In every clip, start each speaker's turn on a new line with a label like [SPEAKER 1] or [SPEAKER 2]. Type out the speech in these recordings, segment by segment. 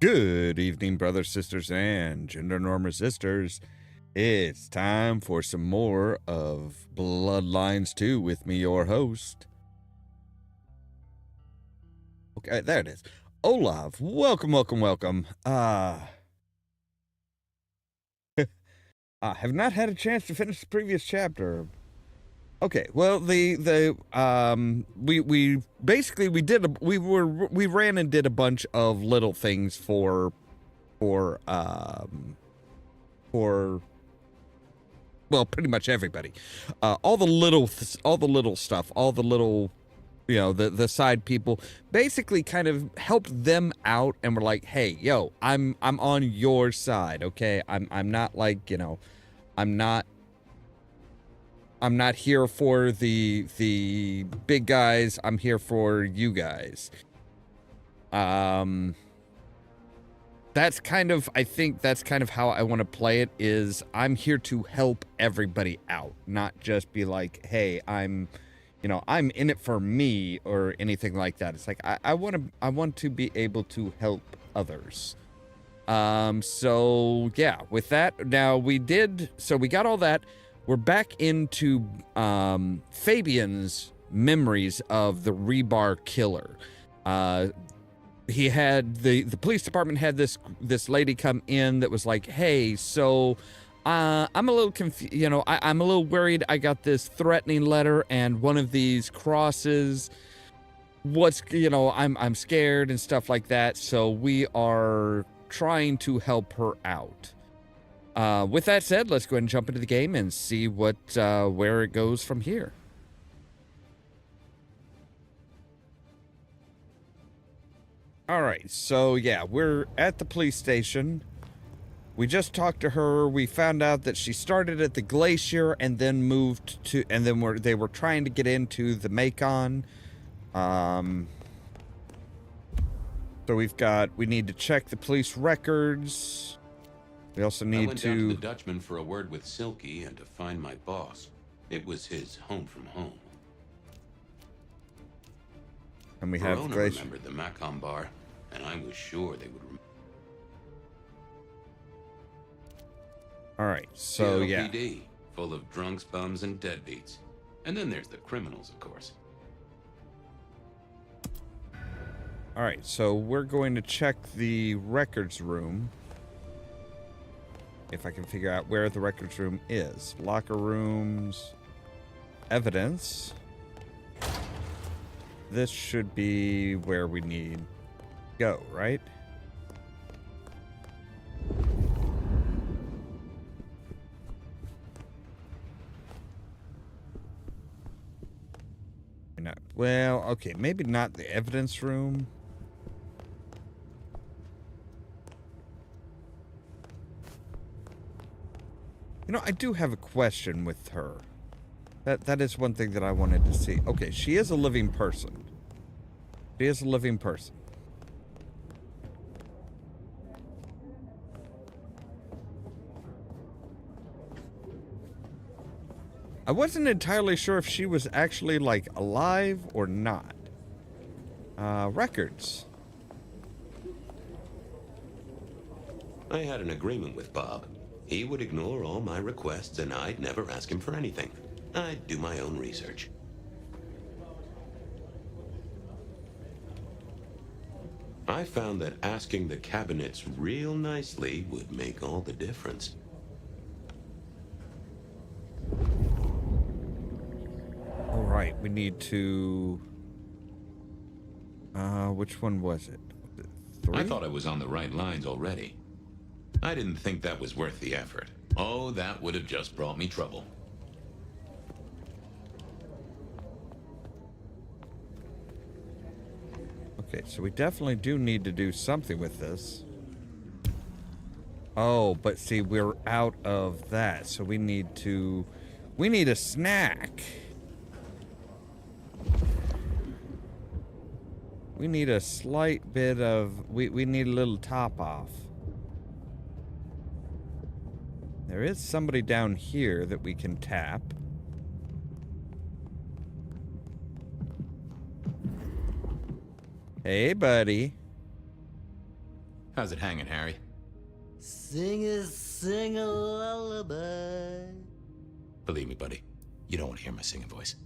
[SPEAKER 1] Good evening, brothers, sisters, and gender norm resistors. It's time for some more of Bloodlines 2 with me, your host. Okay, there it is. Ollamh, welcome, welcome, welcome. I have not had a chance to finish the previous chapter. Okay, well, we basically we ran and did a bunch of little things for well, pretty much everybody. All the little stuff, all the little, the side people, basically kind of helped them out, and we're like, hey, yo, I'm on your side, okay? I'm not like, I'm not here for the big guys. I'm here for you guys. That's kind of, I think that's kind of how I want to play it, is I'm here to help everybody out, not just be like, hey, I'm in it for me or anything like that. It's like, I want to be able to help others. So yeah, with that, now we got all that. We're back into Fabian's memories of the rebar killer. He had the police department had this lady come in that was like, hey, so I'm a little confused, I'm a little worried. I got this threatening letter and one of these crosses. I'm scared and stuff like that. So we are trying to help her out. With that said, let's go ahead and jump into the game and see where it goes from here. All right, so yeah, we're at the police station. We just talked to her. We found out that she started at the glacier and then moved to, and then they were trying to get into the Macon. So we need to check the police records. We also need
[SPEAKER 2] I went down to the Dutchman for a word with Silky and to find my boss. It was his home from home.
[SPEAKER 1] And we have the glacier.
[SPEAKER 2] Remembered the Macon bar, and I was sure they would remember.
[SPEAKER 1] All right, so yeah.
[SPEAKER 2] LPD, full of drunks, bums, and deadbeats. And then there's the criminals, of course.
[SPEAKER 1] All right, so we're going to check the records room. If I can figure out where the records room is. Locker rooms. Evidence. This should be where we need to go, right? Well, okay, maybe not the evidence room. I do have a question with her. That is one thing that I wanted to see. Okay, she is a living person. She is a living person. I wasn't entirely sure if she was actually, like, alive or not. Records.
[SPEAKER 3] I had an agreement with Bob. He would ignore all my requests and I'd never ask him for anything. I'd do my own research. I found that asking the cabinets real nicely would make all the difference.
[SPEAKER 1] All right, we need to... which one was it? Was it 3?
[SPEAKER 2] I thought I was on the right lines already. I didn't think that was worth the effort. Oh, that would have just brought me trouble.
[SPEAKER 1] Okay, so we definitely do need to do something with this. Oh, but see, we're out of that, so we need a snack. We need a slight bit of, we need a little top off. There is somebody down here that we can tap. Hey, buddy.
[SPEAKER 2] How's it hanging, Harry?
[SPEAKER 4] Sing a lullaby.
[SPEAKER 2] Believe me, buddy, you don't want to hear my singing voice.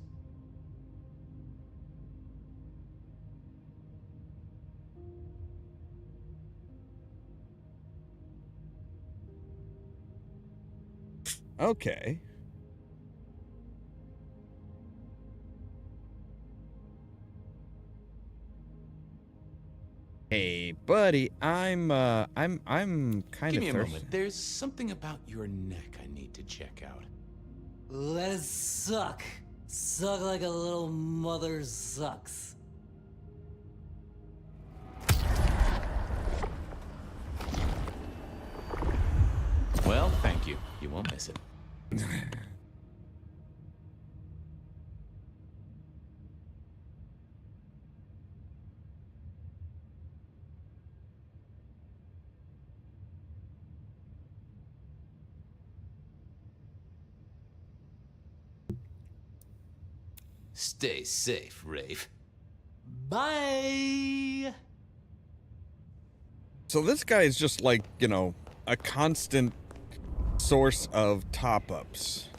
[SPEAKER 1] Okay. Hey, buddy, I'm kind
[SPEAKER 2] Give
[SPEAKER 1] of
[SPEAKER 2] me a
[SPEAKER 1] thirsty.
[SPEAKER 2] moment. There's something about your neck I need to check out.
[SPEAKER 4] Let it suck. Suck like a little mother sucks.
[SPEAKER 2] Well, thank you. You won't miss it. Stay safe, Rafe.
[SPEAKER 4] Bye.
[SPEAKER 1] So this guy is just like, you know, a constant source of top-ups.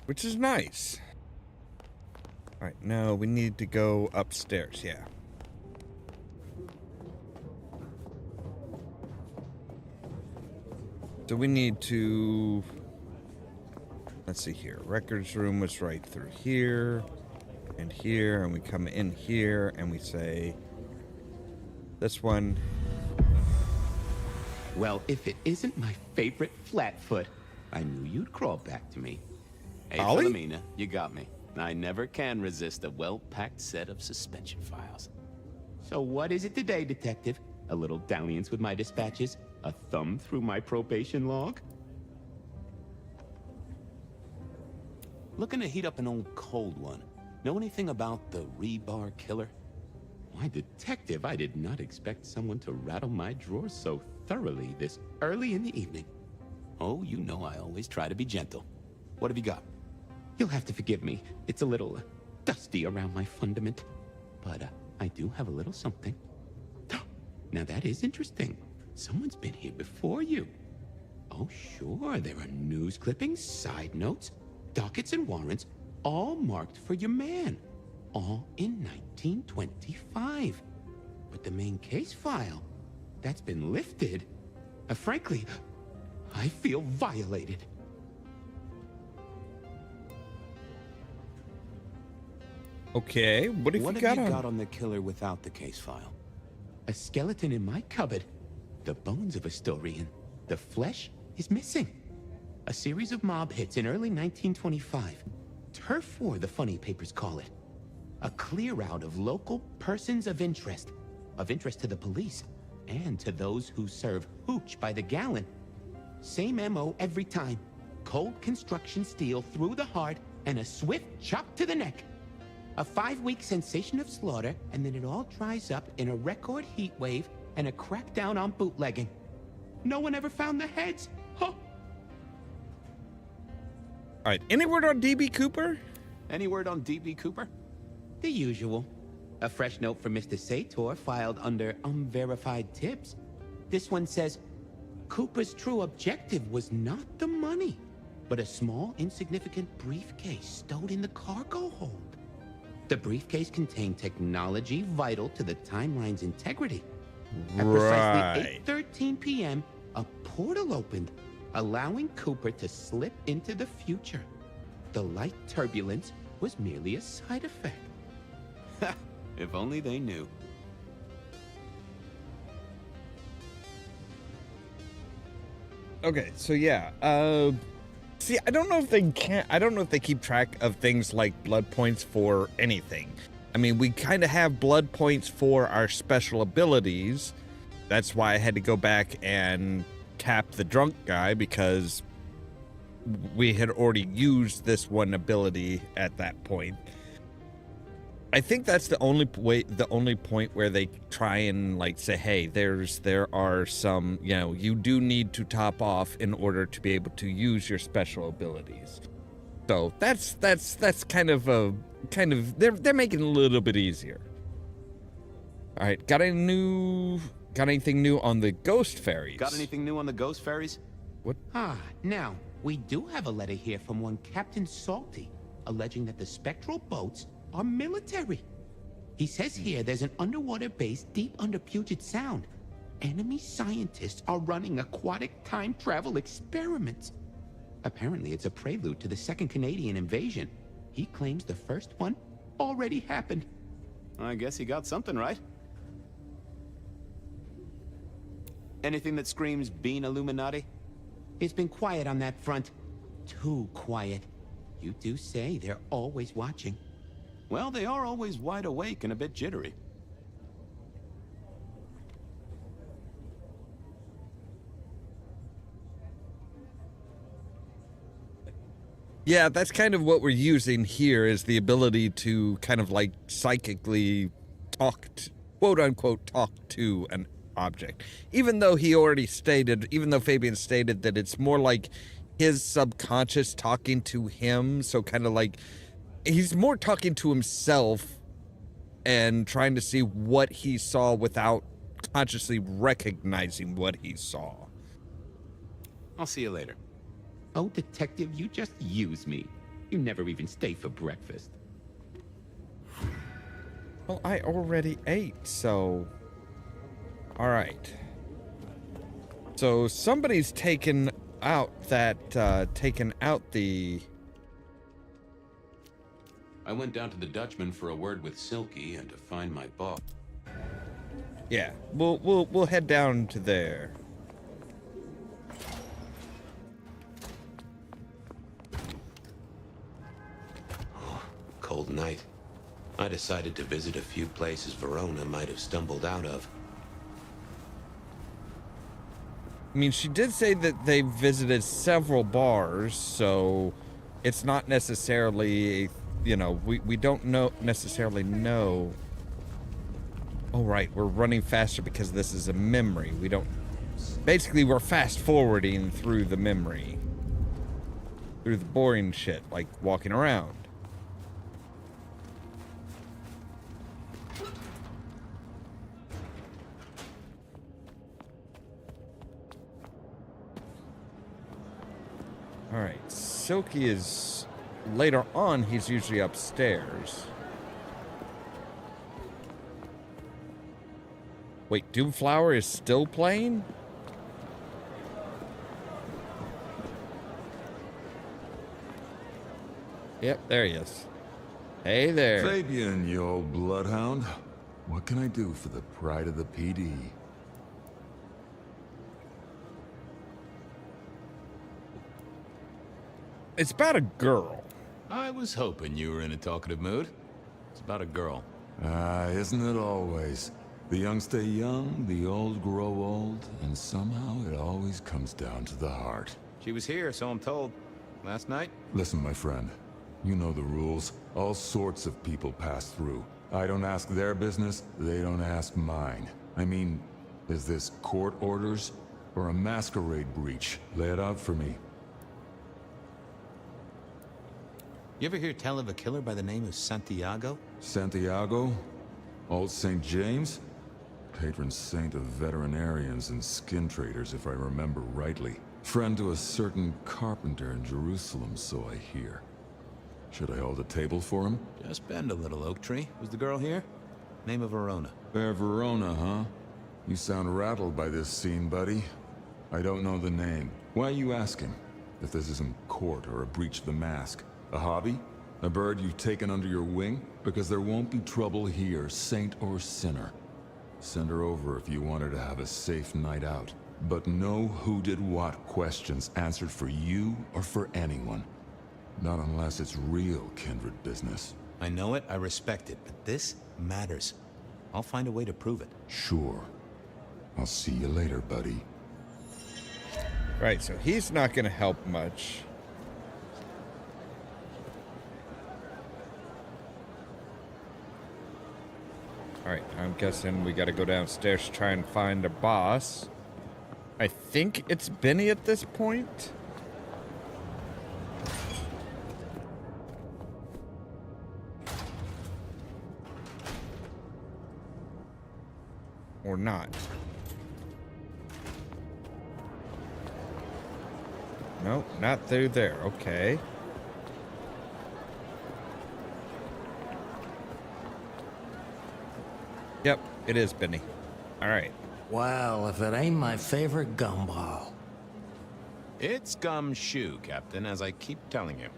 [SPEAKER 1] Which is nice. Alright, now we need to go upstairs, yeah. So we need to... Let's see here. Records room was right through here. And here, and we come in here, and we say... This one...
[SPEAKER 3] Well, if it isn't my favorite Flatfoot, I knew you'd crawl back to me. Hey,
[SPEAKER 1] Ollie?
[SPEAKER 3] Philomena, you got me. I never can resist a well-packed set of suspension files. So what is it today, Detective? A little dalliance with my dispatches? A thumb through my probation log? Looking to heat up an old cold one. Know anything about the rebar killer? Why, Detective, I did not expect someone to rattle my drawers so thoroughly this early in the evening. Oh, you know I always try to be gentle. What have you got? You'll have to forgive me. It's a little dusty around my fundament. But I do have a little something. Now that is interesting. Someone's been here before you. Oh, sure, there are news clippings, side notes, dockets and warrants, all marked for your man. All in 1925. But the main case file, that's been lifted. Frankly, I feel violated.
[SPEAKER 1] Okay, what have you got on?
[SPEAKER 3] The killer without the case file? A skeleton in my cupboard. The bones of a Storian. The flesh is missing. A series of mob hits in early 1925. Turf war, the funny papers call it. A clear out of local persons of interest to the police, and to those who serve hooch by the gallon. Same MO every time. Cold construction steel through the heart and a swift chop to the neck. A 5-week sensation of slaughter, and then it all dries up in a record heat wave and a crackdown on bootlegging. No one ever found the heads. Huh.
[SPEAKER 1] Alright, any word on DB Cooper?
[SPEAKER 3] Any word on DB Cooper? The usual. A fresh note from Mr. Sator filed under unverified tips. This one says, Cooper's true objective was not the money, but a small, insignificant briefcase stowed in the cargo hold. The briefcase contained technology vital to the timeline's integrity. At precisely 8:13 p.m., a portal opened, allowing Cooper to slip into the future. The light turbulence was merely a side effect. If only they knew.
[SPEAKER 1] Okay, so yeah, see, I don't know if they keep track of things like blood points for anything. I mean, we kind of have blood points for our special abilities. That's why I had to go back and tap the drunk guy, because we had already used this one ability at that point. I think that's the only point where they try and like say, hey, there are some, you know, you do need to top off in order to be able to use your special abilities. So that's kind of they're making it a little bit easier. All right, got any new Got anything new on the ghost fairies?
[SPEAKER 5] Got anything new on the ghost fairies?
[SPEAKER 1] What?
[SPEAKER 3] Now, we do have a letter here from one Captain Salty, alleging that the spectral boats are military. He says here there's an underwater base deep under Puget Sound. Enemy scientists are running aquatic time travel experiments. Apparently, it's a prelude to the Second Canadian invasion. He claims the first one already happened.
[SPEAKER 5] I guess he got something right. Anything that screams being Illuminati?
[SPEAKER 3] It's been quiet on that front. Too quiet. You do say they're always watching.
[SPEAKER 5] Well, they are always wide awake and a bit jittery.
[SPEAKER 1] Yeah, that's kind of what we're using here, is the ability to kind of like psychically quote unquote, talk to an object. Even though Fabian stated that it's more like his subconscious talking to him, so kind of like he's more talking to himself and trying to see what he saw without consciously recognizing what he saw.
[SPEAKER 5] I'll see you later.
[SPEAKER 3] Oh, detective, you just use me. You never even stay for breakfast.
[SPEAKER 1] Well, I already ate, so... Alright. So somebody's taken out the...
[SPEAKER 2] I went down to the Dutchman for a word with Silky and to find my boss.
[SPEAKER 1] Yeah, we'll head down to there.
[SPEAKER 2] Cold night. I decided to visit a few places Verona might have stumbled out of.
[SPEAKER 1] I mean, she did say that they visited several bars, so it's not necessarily, you know, we don't necessarily know. Oh, right, we're running faster because this is a memory. Basically, we're fast forwarding through the memory. Through the boring shit, like walking around. Alright, Silky is... Later on, he's usually upstairs. Wait, Doomflower is still playing? Yep, there he is. Hey there.
[SPEAKER 6] Fabian, you old bloodhound. What can I do for the pride of the PD?
[SPEAKER 1] It's about a girl.
[SPEAKER 5] I was hoping you were in a talkative mood. It's about a girl.
[SPEAKER 6] Isn't it always? The young stay young, the old grow old, and somehow it always comes down to the heart.
[SPEAKER 5] She was here, so I'm told. Last night?
[SPEAKER 6] Listen, my friend. You know the rules. All sorts of people pass through. I don't ask their business, they don't ask mine. I mean, is this court orders or a masquerade breach? Lay it out for me.
[SPEAKER 5] You ever hear tell of a killer by the name of Santiago?
[SPEAKER 6] Santiago? Old St. James? Patron saint of veterinarians and skin traders, if I remember rightly. Friend to a certain carpenter in Jerusalem, so I hear. Should I hold a table for him?
[SPEAKER 5] Just bend a little, Oak Tree. Was the girl here? Name of Verona.
[SPEAKER 6] Fair Verona, huh? You sound rattled by this scene, buddy. I don't know the name. Why are you asking? If this isn't court or a breach of the mask. A hobby? A bird you've taken under your wing? Because there won't be trouble here, saint or sinner. Send her over if you want her to have a safe night out. But no who did what questions answered for you or for anyone. Not unless it's real kindred business.
[SPEAKER 5] I know it, I respect it, but this matters. I'll find a way to prove it.
[SPEAKER 6] Sure. I'll see you later, buddy.
[SPEAKER 1] Right, so he's not going to help much. Alright, I'm guessing we gotta go downstairs to try and find a boss. I think it's Benny at this point. Or not. Nope, not through there. Okay. Yep, it is Benny. All right.
[SPEAKER 7] Well, if it ain't my favorite gumball.
[SPEAKER 3] It's gumshoe, Captain, as I keep telling you.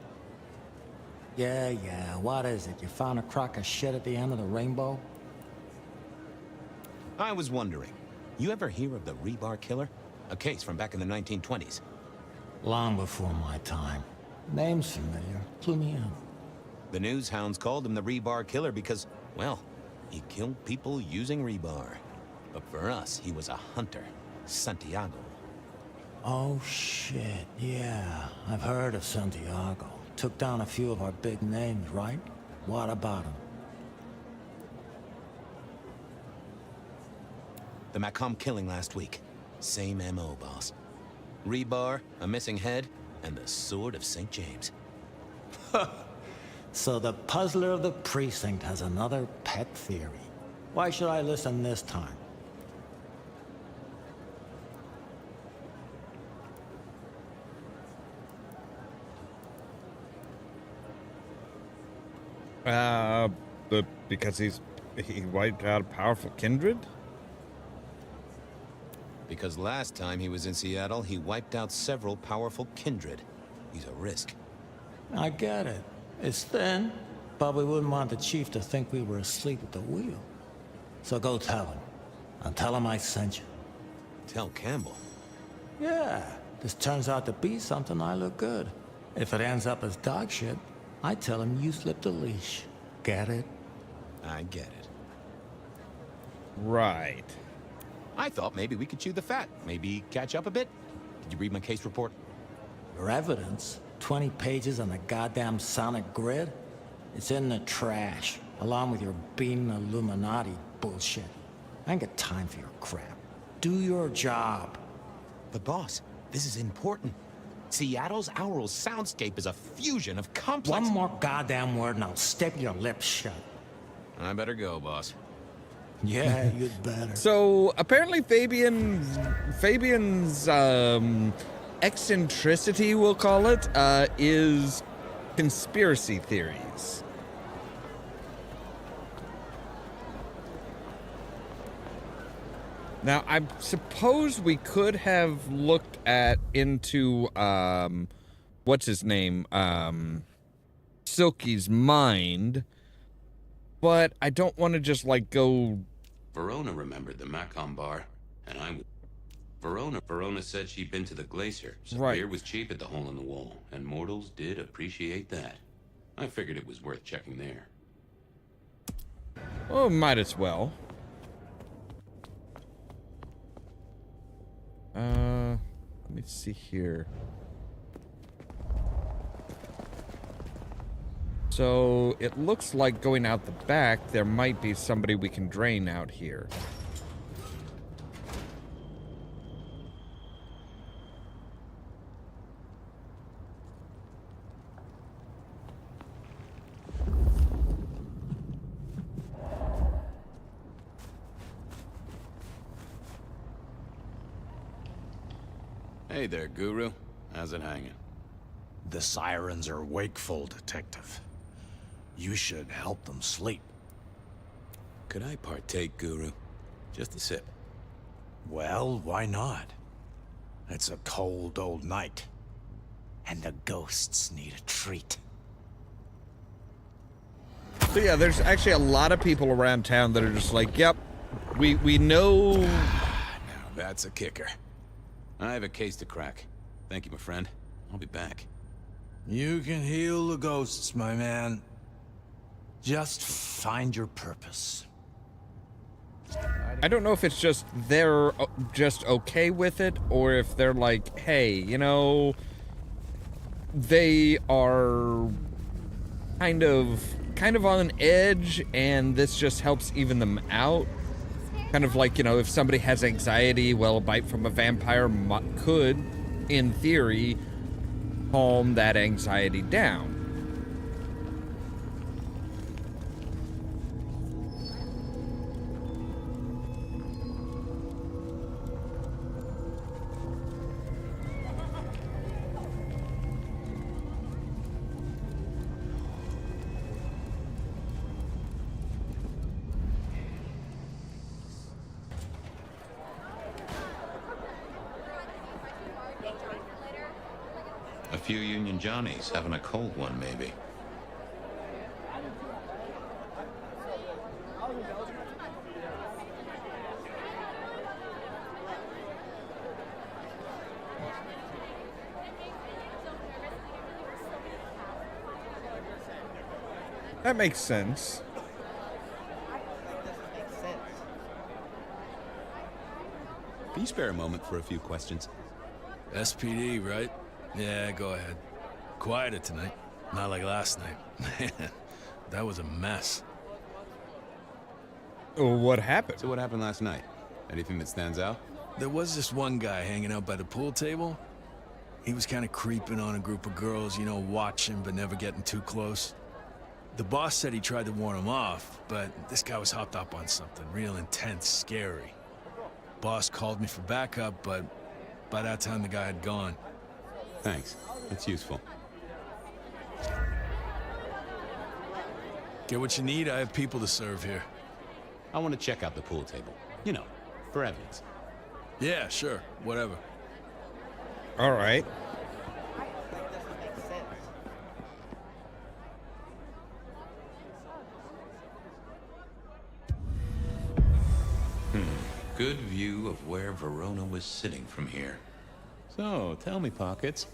[SPEAKER 7] Yeah, what is it? You found a crock of shit at the end of the rainbow?
[SPEAKER 3] I was wondering, you ever hear of the rebar killer? A case from back in the 1920s.
[SPEAKER 7] Long before my time. Name's familiar. Clue me in.
[SPEAKER 3] The news hounds called him the rebar killer because, well, he killed people using rebar. But for us, he was a hunter. Santiago.
[SPEAKER 7] Oh, shit. Yeah, I've heard of Santiago. Took down a few of our big names, right? What about him?
[SPEAKER 3] The Macomb killing last week. Same MO, boss. Rebar, a missing head, and the Sword of St. James.
[SPEAKER 7] So the puzzler of the precinct has another pet theory. Why should I listen this time?
[SPEAKER 1] But because he wiped out a powerful kindred?
[SPEAKER 3] Because last time he was in Seattle, he wiped out several powerful kindred. He's a risk.
[SPEAKER 7] I get it. It's thin, but we wouldn't want the chief to think we were asleep at the wheel. So go tell him. And tell him I sent you.
[SPEAKER 3] Tell Campbell.
[SPEAKER 7] Yeah, this turns out to be something, I look good. If it ends up as dog shit, I tell him you slipped a leash. Get it?
[SPEAKER 3] I get it.
[SPEAKER 1] Right.
[SPEAKER 3] I thought maybe we could chew the fat. Maybe catch up a bit. Did you read my case report?
[SPEAKER 7] Your evidence? 20 pages on the goddamn sonic grid? It's in the trash, along with your beam Illuminati bullshit. I ain't got time for your crap. Do your job.
[SPEAKER 3] But boss, this is important. Seattle's aural soundscape is a fusion of complex...
[SPEAKER 7] One more goddamn word and I'll staple your lips shut.
[SPEAKER 3] I better go, boss.
[SPEAKER 7] Yeah, you'd better.
[SPEAKER 1] So apparently Fabian's eccentricity, we'll call it, is conspiracy theories. Now, I suppose we could have looked into what's his name, Silky's mind, but I don't want to just like go.
[SPEAKER 8] Verona remembered the Macomb bar, and Verona said she'd been to the glacier, so
[SPEAKER 1] Right.
[SPEAKER 8] beer was cheap at the hole in the wall, and mortals did appreciate that. I figured it was worth checking there.
[SPEAKER 1] Oh, might as well. Let me see here. So it looks like going out the back, there might be somebody we can drain out here.
[SPEAKER 3] Hey there, Guru. How's it hanging?
[SPEAKER 9] The sirens are wakeful, Detective. You should help them sleep.
[SPEAKER 3] Could I partake, Guru? Just a sip.
[SPEAKER 9] Well, why not? It's a cold old night, and the ghosts need a treat.
[SPEAKER 1] So yeah, there's actually a lot of people around town that are just like, yep, we know.
[SPEAKER 3] Now that's a kicker. I have a case to crack. Thank you, my friend. I'll be back.
[SPEAKER 9] You can heal the ghosts, my man. Just find your purpose.
[SPEAKER 1] I don't know if it's just they're just okay with it, or if they're like, hey, you know, they are kind of on edge, and this just helps even them out. Kind of like, you know, if somebody has anxiety, well, a bite from a vampire could, in theory, calm that anxiety down.
[SPEAKER 2] few Union Johnnies having a cold one, maybe.
[SPEAKER 1] That makes sense.
[SPEAKER 3] Can you spare a moment for a few questions?
[SPEAKER 10] SPD, right? Yeah, go ahead. Quieter tonight. Not like last night. Man, that was a mess.
[SPEAKER 1] What happened?
[SPEAKER 3] So what happened last night? Anything that stands out?
[SPEAKER 10] There was this one guy hanging out by the pool table. He was kind of creeping on a group of girls, you know, watching but never getting too close. The boss said he tried to warn him off, but this guy was hopped up on something real intense, scary. Boss called me for backup, but by that time the guy had gone.
[SPEAKER 3] Thanks. That's useful.
[SPEAKER 10] Get what you need, I have people to serve here.
[SPEAKER 3] I want to check out the pool table. You know, for evidence.
[SPEAKER 10] Yeah, sure, whatever.
[SPEAKER 1] All right.
[SPEAKER 2] Good view of where Verona was sitting from here.
[SPEAKER 3] So, tell me, Pockets.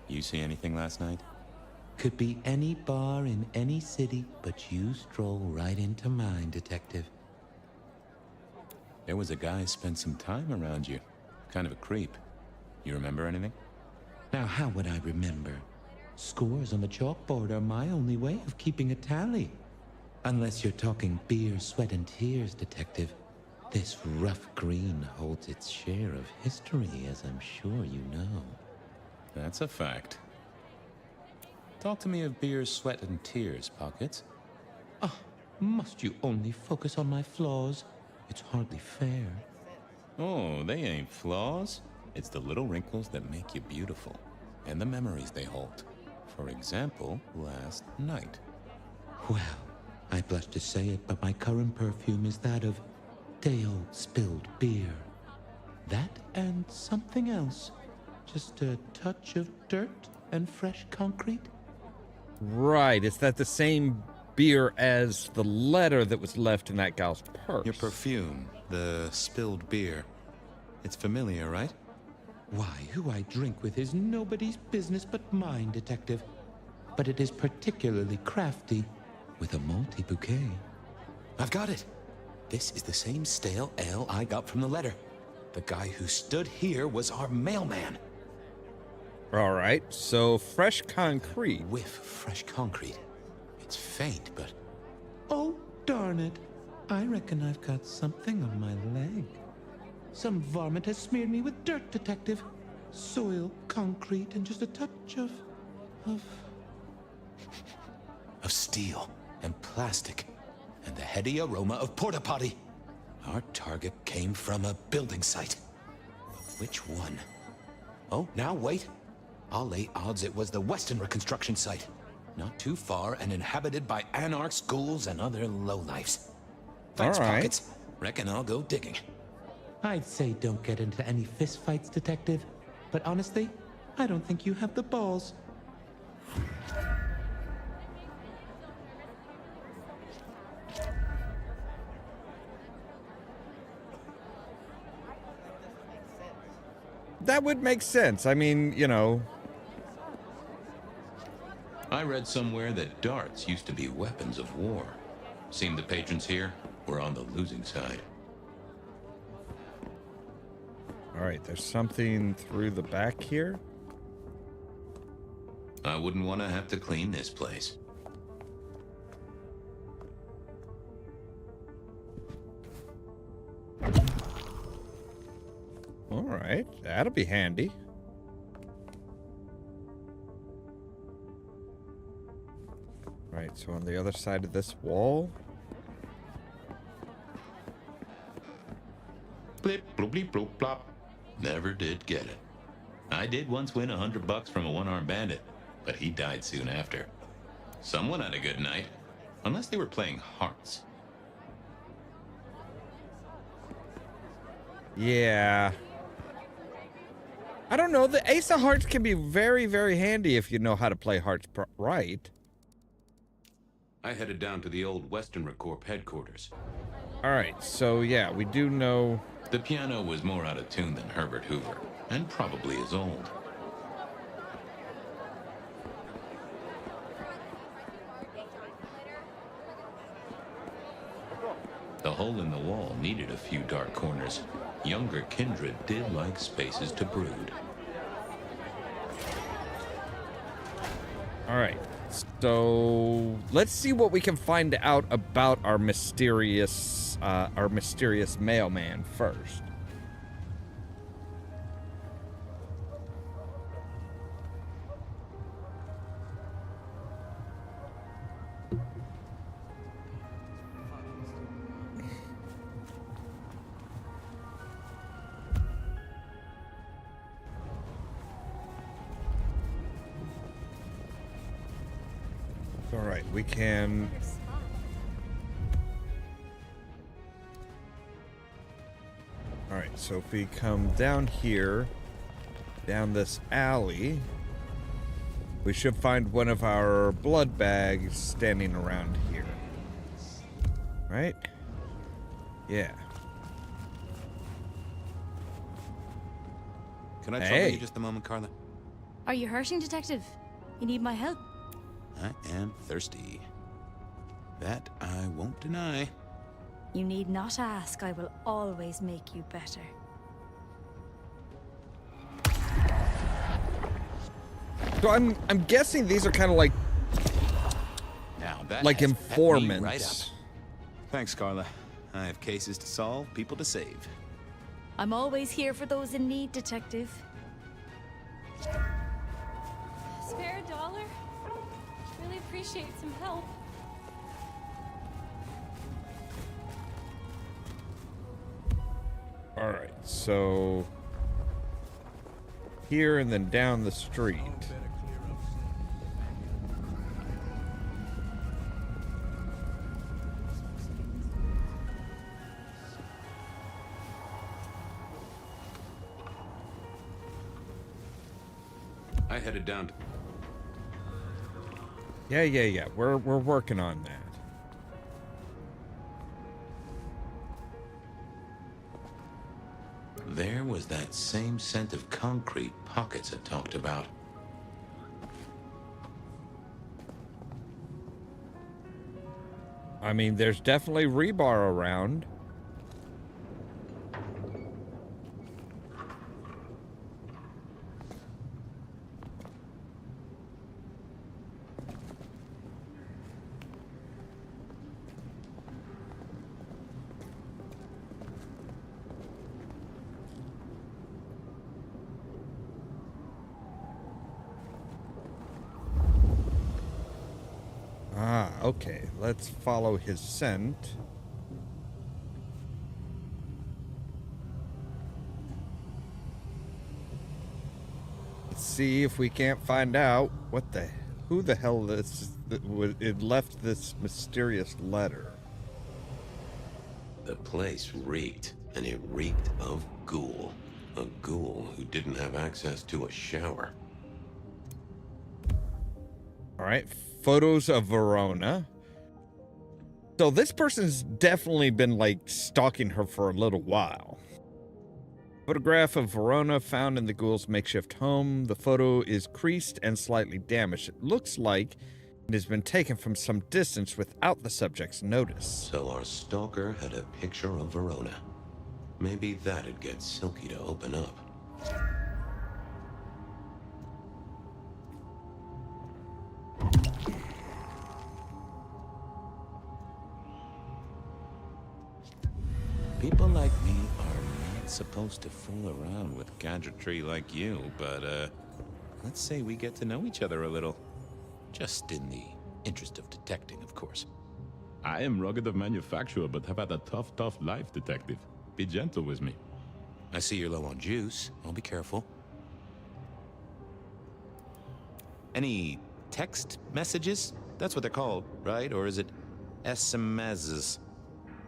[SPEAKER 3] You see anything last night?
[SPEAKER 8] Could be any bar in any city, but you stroll right into mine, Detective.
[SPEAKER 3] There was a guy spent some time around you. Kind of a creep. You remember anything?
[SPEAKER 8] Now, how would I remember? Scores on the chalkboard are my only way of keeping a tally. Unless you're talking beer, sweat, and tears, Detective. This rough green holds its share of history, as I'm sure you know.
[SPEAKER 3] That's a fact. Talk to me of beer, sweat, and tears, Pockets.
[SPEAKER 8] Ah, must you only focus on my flaws? It's hardly fair.
[SPEAKER 3] Oh, they ain't flaws. It's the little wrinkles that make you beautiful, and the memories they hold. For example, last night.
[SPEAKER 8] Well, I blush to say it, but my current perfume is that of day-old spilled beer. That and something else. Just a touch of dirt and fresh concrete.
[SPEAKER 1] Right. Is that the same beer as the letter that was left in that gal's purse?
[SPEAKER 5] Your perfume, the spilled beer. It's familiar, right?
[SPEAKER 8] Why, who I drink with is nobody's business but mine, Detective. But it is particularly crafty, with a malty bouquet.
[SPEAKER 5] I've got it. This is the same stale ale I got from the letter. The guy who stood here was our mailman.
[SPEAKER 1] All right. So fresh concrete.
[SPEAKER 5] Whiff fresh concrete. It's faint, but...
[SPEAKER 8] Oh, darn it. I reckon I've got something on my leg. Some varmint has smeared me with dirt, Detective. Soil, concrete, and just a touch of
[SPEAKER 5] steel and plastic. And the heady aroma of porta potty. Our target came from a building site. But which one? Oh, now wait. I'll lay odds it was the Westenra construction site. Not too far and inhabited by anarchs, ghouls, and other lowlifes. Thanks,
[SPEAKER 1] All right.
[SPEAKER 5] Pockets. Reckon I'll go digging.
[SPEAKER 8] I'd say don't get into any fistfights, Detective. But honestly, I don't think you have the balls.
[SPEAKER 1] That would make sense. I mean, you know.
[SPEAKER 2] I read somewhere that darts used to be weapons of war. Seemed the patrons here were on the losing side.
[SPEAKER 1] All right. There's something through the back here.
[SPEAKER 2] I wouldn't want to have to clean this place.
[SPEAKER 1] All right. That'll be handy. Right. So on the other side of this wall.
[SPEAKER 2] Blip, bloop, bleep, bloop, plop. Never did get it. I did once win $100 from a one-armed bandit, but he died soon after. Someone had a good night, unless they were playing hearts.
[SPEAKER 1] Yeah. I don't know. The Ace of Hearts can be very, very handy if you know how to play hearts right.
[SPEAKER 3] I headed down to the old Western Corp headquarters.
[SPEAKER 1] All right, so yeah, we do know.
[SPEAKER 2] The piano was more out of tune than Herbert Hoover, and probably as old. The hole in the wall needed a few dark corners. Younger kindred did like spaces to brood.
[SPEAKER 1] All right, so let's see what we can find out about our mysterious mailman first. All right, we can. All right, so if we come down here, down this alley, we should find one of our blood bags standing around here. Right? Yeah.
[SPEAKER 3] Can I trouble you just a moment, Carla?
[SPEAKER 11] Are you hurting, Detective? You need my help?
[SPEAKER 3] I am thirsty. That I won't deny.
[SPEAKER 11] You need not ask. I will always make you better.
[SPEAKER 1] So I'm guessing these are kind of like
[SPEAKER 3] Now that
[SPEAKER 1] like
[SPEAKER 3] has pepped me
[SPEAKER 1] informants.
[SPEAKER 3] right up. Thanks, Carla. I have cases to solve, people to save.
[SPEAKER 11] I'm always here for those in need, Detective.
[SPEAKER 12] Spare a dollar? Really appreciate some help.
[SPEAKER 1] All right, so here and then down the street.
[SPEAKER 3] I headed down to...
[SPEAKER 1] Yeah. We're working on that.
[SPEAKER 2] There was that same scent of concrete pockets I talked about.
[SPEAKER 1] I mean, there's definitely rebar around. Okay, let's follow his scent. Let's see if we can't find out who the hell it left this mysterious letter.
[SPEAKER 2] The place reeked, and it reeked of ghoul. A ghoul who didn't have access to a shower.
[SPEAKER 1] All right, photos of Verona. So this person's definitely been like stalking her for a little while. Photograph of Verona found in the ghoul's makeshift home. The photo is creased and slightly damaged. It looks like it has been taken from some distance without the subject's notice.
[SPEAKER 2] So our stalker had a picture of Verona. Maybe that'd get Silky to open up. People like me are not supposed to fool around with gadgetry like you, but, let's say we get to know each other a little. Just in the interest of detecting, of course.
[SPEAKER 6] I am rugged of manufacture, but have had a tough life, Detective. Be gentle with me.
[SPEAKER 2] I see you're low on juice. I'll be careful. Any text messages? That's what they're called, right? Or is it SMSs?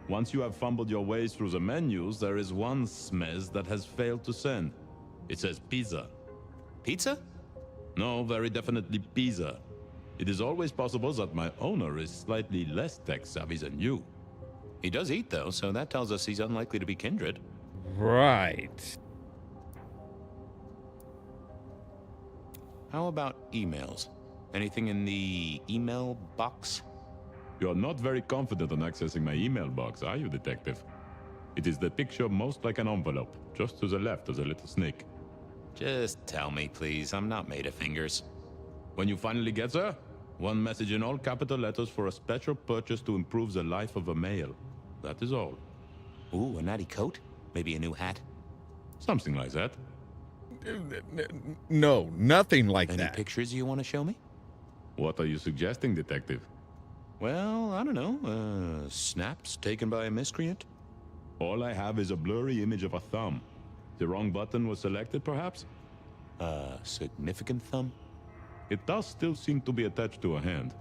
[SPEAKER 6] Once you have fumbled your way through the menus, there is one smez that has failed to send.
[SPEAKER 3] It says pizza.
[SPEAKER 5] Pizza?
[SPEAKER 3] No, very definitely pizza. It is always possible that my owner is slightly less tech-savvy than you.
[SPEAKER 5] He does eat, though, so that tells us he's unlikely to be kindred.
[SPEAKER 1] Right.
[SPEAKER 5] How about emails? Anything in the email box?
[SPEAKER 3] You're not very confident on accessing my email box, are you, detective? It is the picture most like an envelope, just to the left of the little snake.
[SPEAKER 5] Just tell me, please. I'm not made of fingers.
[SPEAKER 3] When you finally get there, one message in all capital letters for a special purchase to improve the life of a male. That is all.
[SPEAKER 5] Ooh, a natty coat? Maybe a new hat?
[SPEAKER 3] Something like that.
[SPEAKER 1] No, nothing like
[SPEAKER 5] Any
[SPEAKER 1] that.
[SPEAKER 5] pictures you want to show me?
[SPEAKER 3] What are you suggesting, detective?
[SPEAKER 5] Well, I don't know. Snaps taken by a miscreant?
[SPEAKER 3] All I have is a blurry image of a thumb. The wrong button was selected, perhaps?
[SPEAKER 5] Significant thumb?
[SPEAKER 3] It does still seem to be attached to a hand.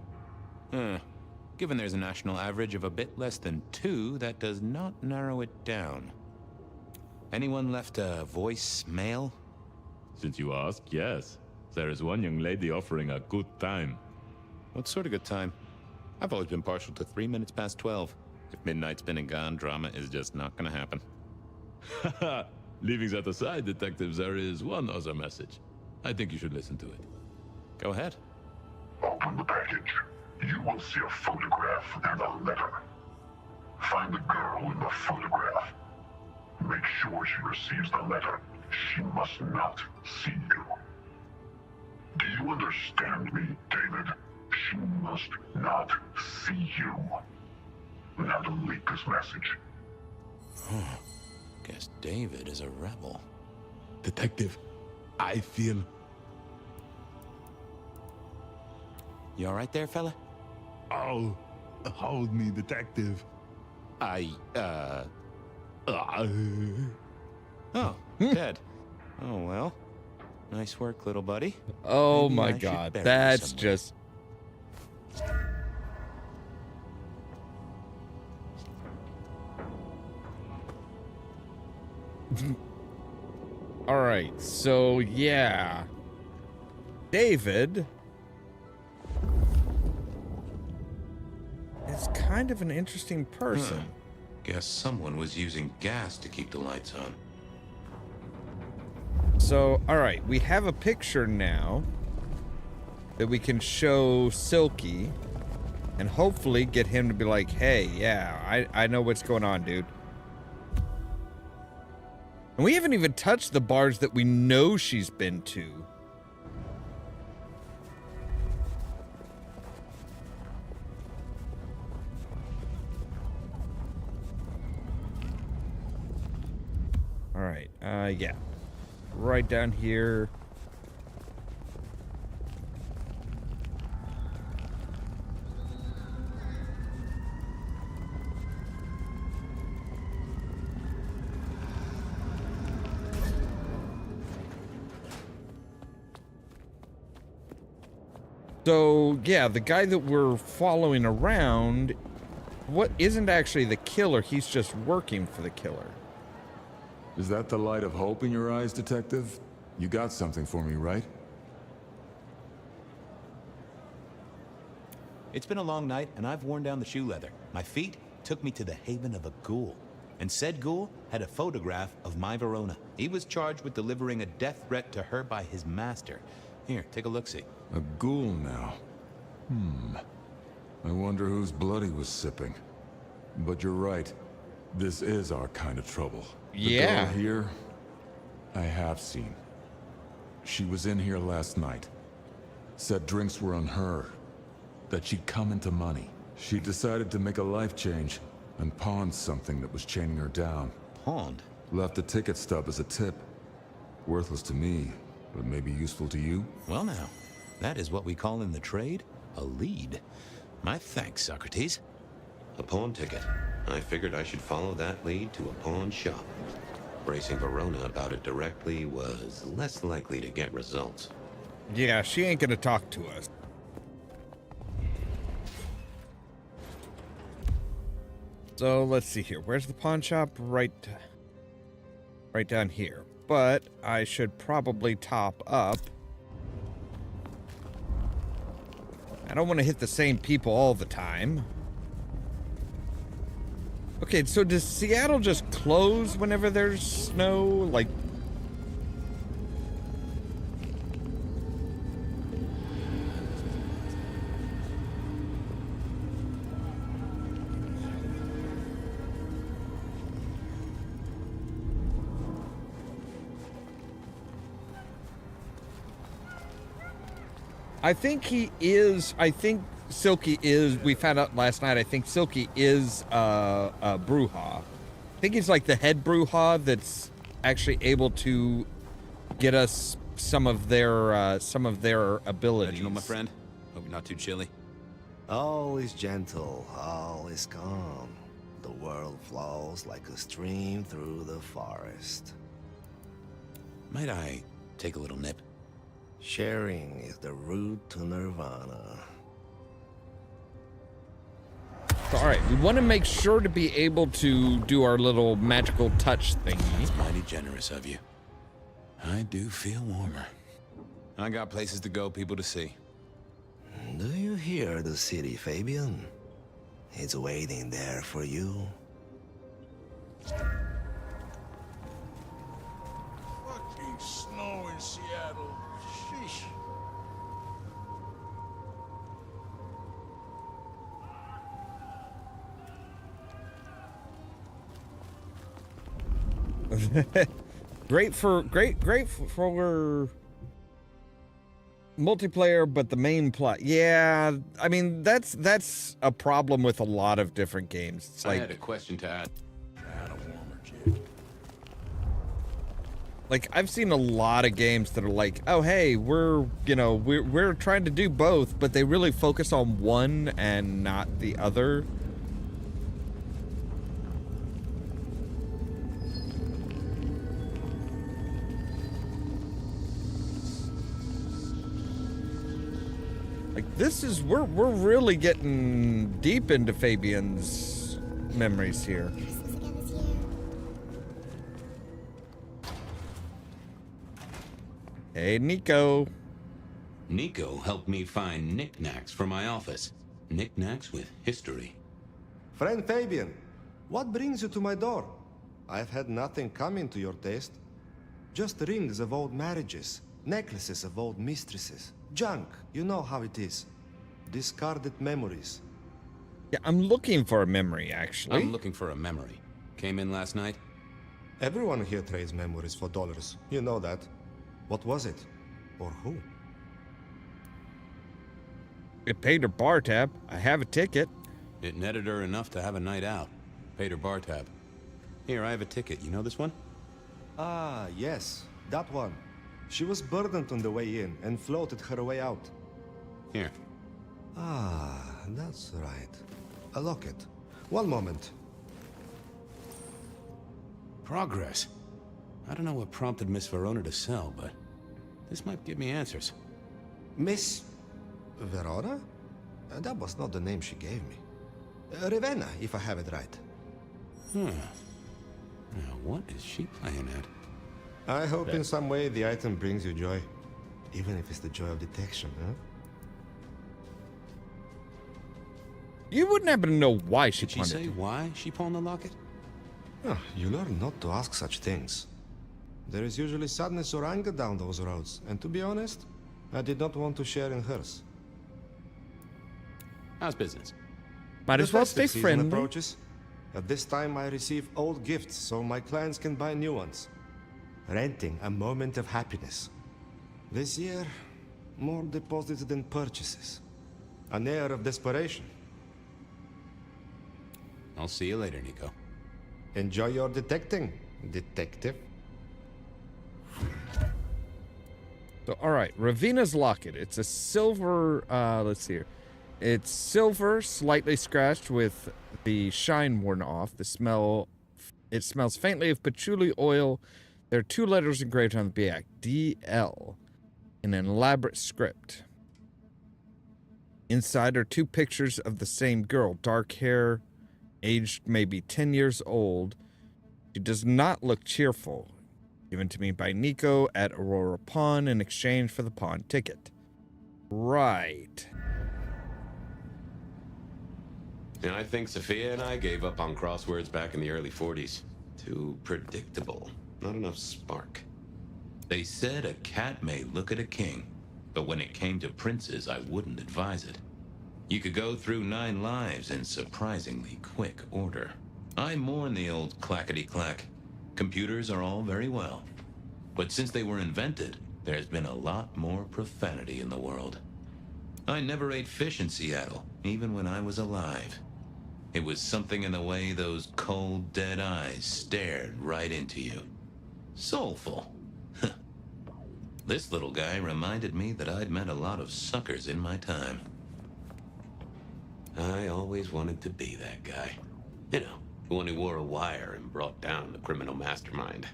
[SPEAKER 5] Given there's a national average of a bit less than 2, that does not narrow it down. Anyone left a voicemail?
[SPEAKER 3] Since you ask, yes. There is one young lady offering a good time.
[SPEAKER 5] What sort of good time? I've always been partial to 3 minutes past 12. If midnight's been and gone, drama is just not gonna happen.
[SPEAKER 3] Haha, leaving that aside, detective, there is one other message. I think you should listen to it.
[SPEAKER 5] Go ahead.
[SPEAKER 13] Open the package. You will see a photograph and a letter. Find the girl in the photograph. Make sure she receives the letter. She must not see you. Do you understand me, David? She must not see you. Now delete this message.
[SPEAKER 5] Guess David is a rebel.
[SPEAKER 3] Detective, I feel...
[SPEAKER 5] You alright there, fella?
[SPEAKER 3] Oh, hold me, detective.
[SPEAKER 5] Oh, dead. Oh, well. Nice work, little buddy.
[SPEAKER 1] Oh
[SPEAKER 5] Maybe
[SPEAKER 1] my
[SPEAKER 5] I should
[SPEAKER 1] God,
[SPEAKER 5] bury you
[SPEAKER 1] that's
[SPEAKER 5] somewhere.
[SPEAKER 1] just... All right, so yeah, David is kind of an interesting person.
[SPEAKER 2] Guess someone was using gas to keep the lights on.
[SPEAKER 1] So, all right, we have a picture now that we can show Silky and hopefully get him to be like, hey, yeah, I know what's going on, dude. And we haven't even touched the bars that we know she's been to. All right, yeah. Right down here. So, yeah, the guy that we're following around, what isn't actually the killer, he's just working for the killer.
[SPEAKER 6] Is that the light of hope in your eyes, detective? You got something for me, right?
[SPEAKER 5] It's been a long night, and I've worn down the shoe leather. My feet took me to the haven of a ghoul. And said ghoul had a photograph of my Verona. He was charged with delivering a death threat to her by his master. Here, take a look-see.
[SPEAKER 6] A ghoul now. I wonder whose blood he was sipping. But you're right. This is our kind of trouble.
[SPEAKER 1] Yeah.
[SPEAKER 6] The girl here, I have seen. She was in here last night. Said drinks were on her. That she'd come into money. She decided to make a life change and pawned something that was chaining her down.
[SPEAKER 5] Pawned?
[SPEAKER 6] Left a ticket stub as a tip. Worthless to me, but maybe useful to you?
[SPEAKER 5] Well now, that is what we call in the trade a lead. My thanks, Socrates.
[SPEAKER 2] A pawn ticket. I figured I should follow that lead to a pawn shop. Bracing Verona about it directly was less likely to get results.
[SPEAKER 1] Yeah, she ain't gonna talk to us. So let's see here. Where's the pawn shop? Right down here. but I should probably top up. I don't want to hit the same people all the time. Okay, so does Seattle just close whenever there's snow? Like... I think Silky is, we found out last night, I think Silky is a Brujah. I think he's like the head Brujah that's actually able to get us some of their abilities.
[SPEAKER 3] Reginald, my friend. Hope you're not too chilly.
[SPEAKER 14] All is gentle, all is calm. The world flows like a stream through the forest.
[SPEAKER 3] Might I take a little nip?
[SPEAKER 14] Sharing is the route to nirvana.
[SPEAKER 1] All right, we want to make sure to be able to do our little magical touch thing.
[SPEAKER 3] That's mighty generous of you. I do feel warmer. I got places to go, people to see.
[SPEAKER 14] Do you hear the city, Fabian? It's waiting there for you.
[SPEAKER 15] Fucking snow in Seattle. Sheesh.
[SPEAKER 1] Great for multiplayer, but the main plot, yeah, I mean that's a problem with a lot of different games. It's like,
[SPEAKER 3] I had a question to ask.
[SPEAKER 1] Like, I've seen a lot of games that are like, oh hey, we're trying to do both, but they really focus on one and not the other. Like, this is, we're really getting deep into Fabian's memories here. Hey, Nico.
[SPEAKER 3] Nico helped me find knickknacks for my office. Knickknacks with history.
[SPEAKER 14] Friend Fabian, what brings you to my door? I've had nothing coming to your taste. Just rings of old marriages, necklaces of old mistresses. Junk, you know how it is. Discarded memories.
[SPEAKER 1] Yeah, I'm looking for a memory, actually.
[SPEAKER 3] I'm looking for a memory. Came in last night?
[SPEAKER 14] Everyone here trades memories for dollars. You know that. What was it? Or who?
[SPEAKER 1] It paid her bar tab. I have a ticket.
[SPEAKER 3] It netted her enough to have a night out. Paid her bar tab. Here, I have a ticket. You know this one?
[SPEAKER 14] Ah, yes. That one. She was burdened on the way in and floated her way out.
[SPEAKER 3] Here.
[SPEAKER 14] Ah, that's right. A locket. One moment.
[SPEAKER 3] Progress. I don't know what prompted Miss Verona to sell, but this might give me answers.
[SPEAKER 14] Miss Verona? That was not the name she gave me. Ravenna, if I have it right.
[SPEAKER 3] Now, what is she playing at?
[SPEAKER 14] I hope in some way the item brings you joy. Even if it's the joy of detection, huh?
[SPEAKER 1] You wouldn't happen to know why she
[SPEAKER 3] Did she
[SPEAKER 1] pawned
[SPEAKER 3] say
[SPEAKER 1] it.
[SPEAKER 3] why she pawned the locket?
[SPEAKER 14] Oh, you learn not to ask such things. There is usually sadness or anger down those roads, and to be honest, I did not want to share in hers.
[SPEAKER 3] How's business?
[SPEAKER 1] Might as well
[SPEAKER 14] The
[SPEAKER 1] stay
[SPEAKER 14] festive season
[SPEAKER 1] friendly.
[SPEAKER 14] approaches. At this time, I receive old gifts so my clients can buy new ones. Renting a moment of happiness. This year, more deposits than purchases. An air of desperation.
[SPEAKER 3] I'll see you later, Nico.
[SPEAKER 14] Enjoy your detecting, detective.
[SPEAKER 1] So, all right, Ravina's locket. It's a silver, let's see here. It's silver, slightly scratched with the shine worn off. It smells faintly of patchouli oil. There are 2 letters engraved on the back, DL, in an elaborate script. Inside are 2 pictures of the same girl, dark hair, aged maybe 10 years old. She does not look cheerful. Given to me by Nico at Aurora Pawn in exchange for the pawn ticket. Right.
[SPEAKER 3] And I think Sophia and I gave up on crosswords back in the early 40s. Too predictable. Not enough spark.
[SPEAKER 2] They said a cat may look at a king, but when it came to princes, I wouldn't advise it. You could go through 9 lives in surprisingly quick order. I mourn the old clackety-clack. Computers are all very well, but since they were invented, there's been a lot more profanity in the world. I never ate fish in Seattle, even when I was alive. It was something in the way those cold, dead eyes stared right into you. Soulful. This little guy reminded me that I'd met a lot of suckers in my time.
[SPEAKER 3] I always wanted to be that guy. You know, the one who wore a wire and brought down the criminal mastermind.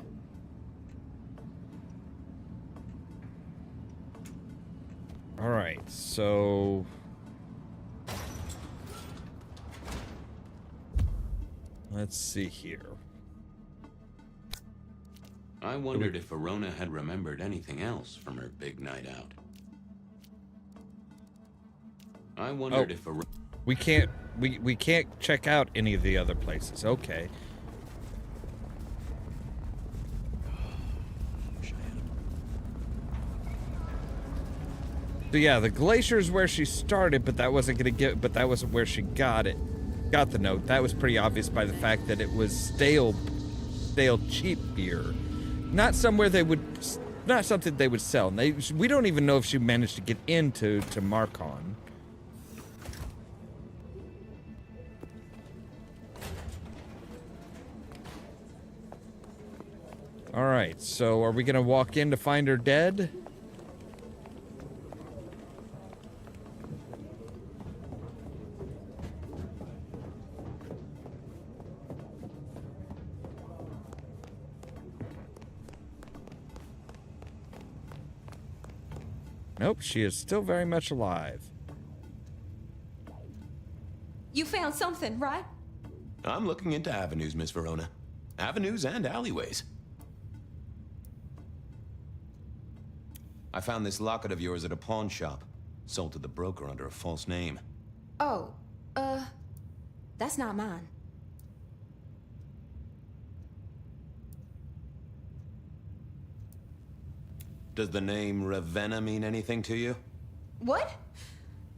[SPEAKER 1] All right, so let's see here.
[SPEAKER 3] I wondered if Verona had remembered anything else from her big night out. I wondered if Verona...
[SPEAKER 1] We can't check out any of the other places. Okay. So yeah, the glacier's where she started, but that wasn't where she got the note. That was pretty obvious by the fact that it was stale cheap beer. Not something they would sell. We don't even know if she managed to get into Marcon. All right, so are we gonna walk in to find her dead? Nope, she is still very much alive.
[SPEAKER 16] You found something, right?
[SPEAKER 3] I'm looking into avenues, Miss Verona. Avenues and alleyways. I found this locket of yours at a pawn shop. Sold to the broker under a false name.
[SPEAKER 16] Oh, that's not mine.
[SPEAKER 3] Does the name Ravenna mean anything to you?
[SPEAKER 16] What?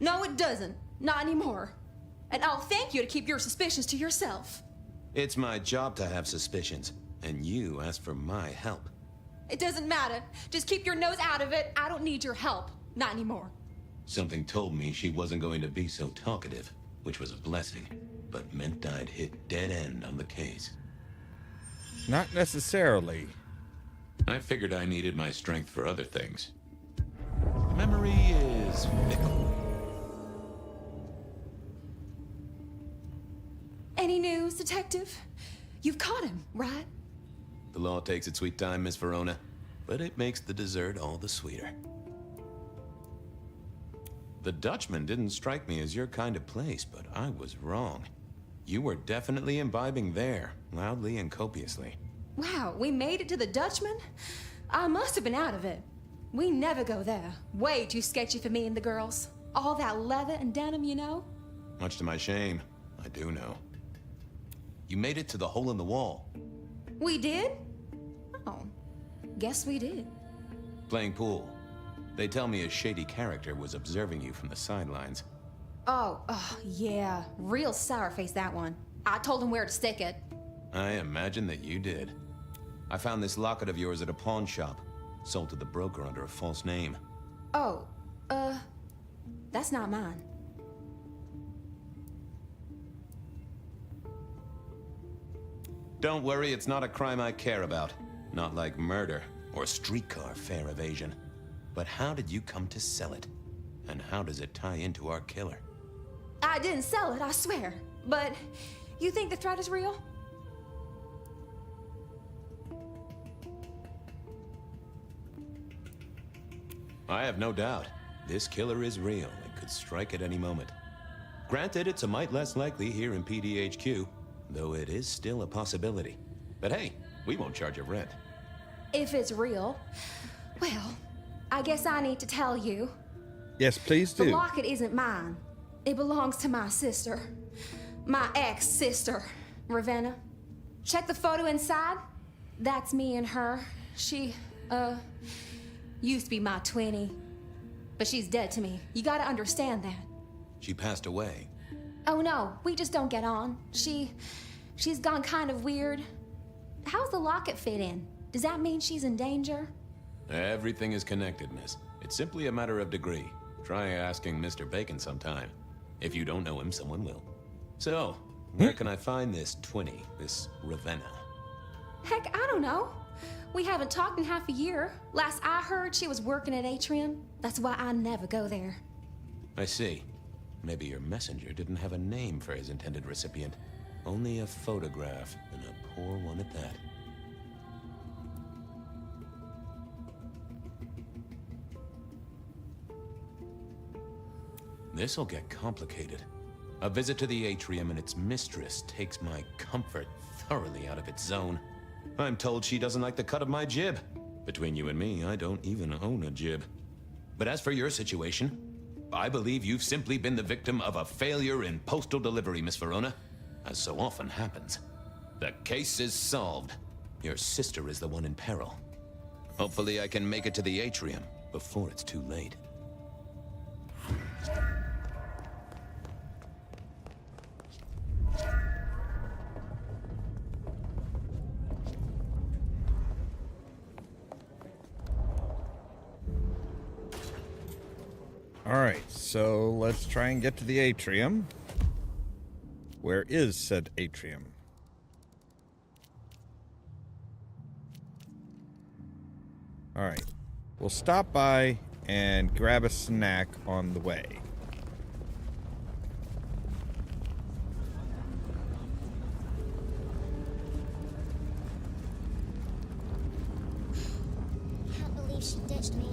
[SPEAKER 16] No, it doesn't. Not anymore. And I'll thank you to keep your suspicions to yourself.
[SPEAKER 3] It's my job to have suspicions, and you asked for my help.
[SPEAKER 16] It doesn't matter. Just keep your nose out of it. I don't need your help. Not anymore.
[SPEAKER 2] Something told me she wasn't going to be so talkative, which was a blessing, but meant I'd hit dead end on the case.
[SPEAKER 1] Not necessarily.
[SPEAKER 2] I figured I needed my strength for other things.
[SPEAKER 3] Memory is fickle.
[SPEAKER 16] Any news, Detective? You've caught him, right?
[SPEAKER 3] The law takes its sweet time, Miss Verona, but it makes the dessert all the sweeter. The Dutchman didn't strike me as your kind of place, but I was wrong. You were definitely imbibing there, loudly and copiously.
[SPEAKER 16] Wow, we made it to the Dutchman? I must have been out of it. We never go there. Way too sketchy for me and the girls. All that leather and denim, you know?
[SPEAKER 3] Much to my shame, I do know. You made it to the hole in the wall.
[SPEAKER 16] We did? Oh, guess we did.
[SPEAKER 3] Playing pool. They tell me a shady character was observing you from the sidelines.
[SPEAKER 16] Oh, yeah. Real sour face, that one. I told him where to stick it.
[SPEAKER 3] I imagine that you did. I found this locket of yours at a pawn shop. Sold to the broker under a false name.
[SPEAKER 16] Oh, that's not mine.
[SPEAKER 3] Don't worry, it's not a crime I care about. Not like murder or streetcar fare evasion. But how did you come to sell it? And how does it tie into our killer?
[SPEAKER 16] I didn't sell it, I swear. But you think the threat is real?
[SPEAKER 3] I have no doubt. This killer is real and could strike at any moment. Granted, it's a mite less likely here in PDHQ, though it is still a possibility. But hey, we won't charge you rent.
[SPEAKER 16] if it's real. Well, I guess I need to tell you.
[SPEAKER 1] Yes, please
[SPEAKER 16] The
[SPEAKER 1] do.
[SPEAKER 16] locket isn't mine. It belongs to my sister. My ex-sister, Ravenna. Check the photo inside. That's me and her. She, used to be my twinnie. But she's dead to me. You gotta understand that.
[SPEAKER 5] She passed away.
[SPEAKER 16] Oh no, we just don't get on. She's gone kind of weird. How's the locket fit in? Does that mean she's in danger?
[SPEAKER 3] Everything is connected, miss. It's simply a matter of degree. Try asking Mr. Bacon sometime. If you don't know him, someone will. So, where can I find this twinnie, this Ravenna?
[SPEAKER 16] Heck, I don't know. We haven't talked in half a year. Last I heard, she was working at Atrium. That's why I never go there.
[SPEAKER 3] I see. Maybe your messenger didn't have a name for his intended recipient. Only a photograph, and a poor one at that. This'll get complicated. A visit to the Atrium and its mistress takes my comfort thoroughly out of its zone. I'm told she doesn't like the cut of my jib. Between you and me, I don't even own a jib. But as for your situation, I believe you've simply been the victim of a failure in postal delivery, Miss Verona. As so often happens. The case is solved. Your sister is the one in peril. Hopefully I can make it to the Atrium before it's too late.
[SPEAKER 1] All right, so let's try and get to the Atrium. Where is said Atrium? All right, we'll stop by and grab a snack on the way.
[SPEAKER 17] Can't believe she ditched me.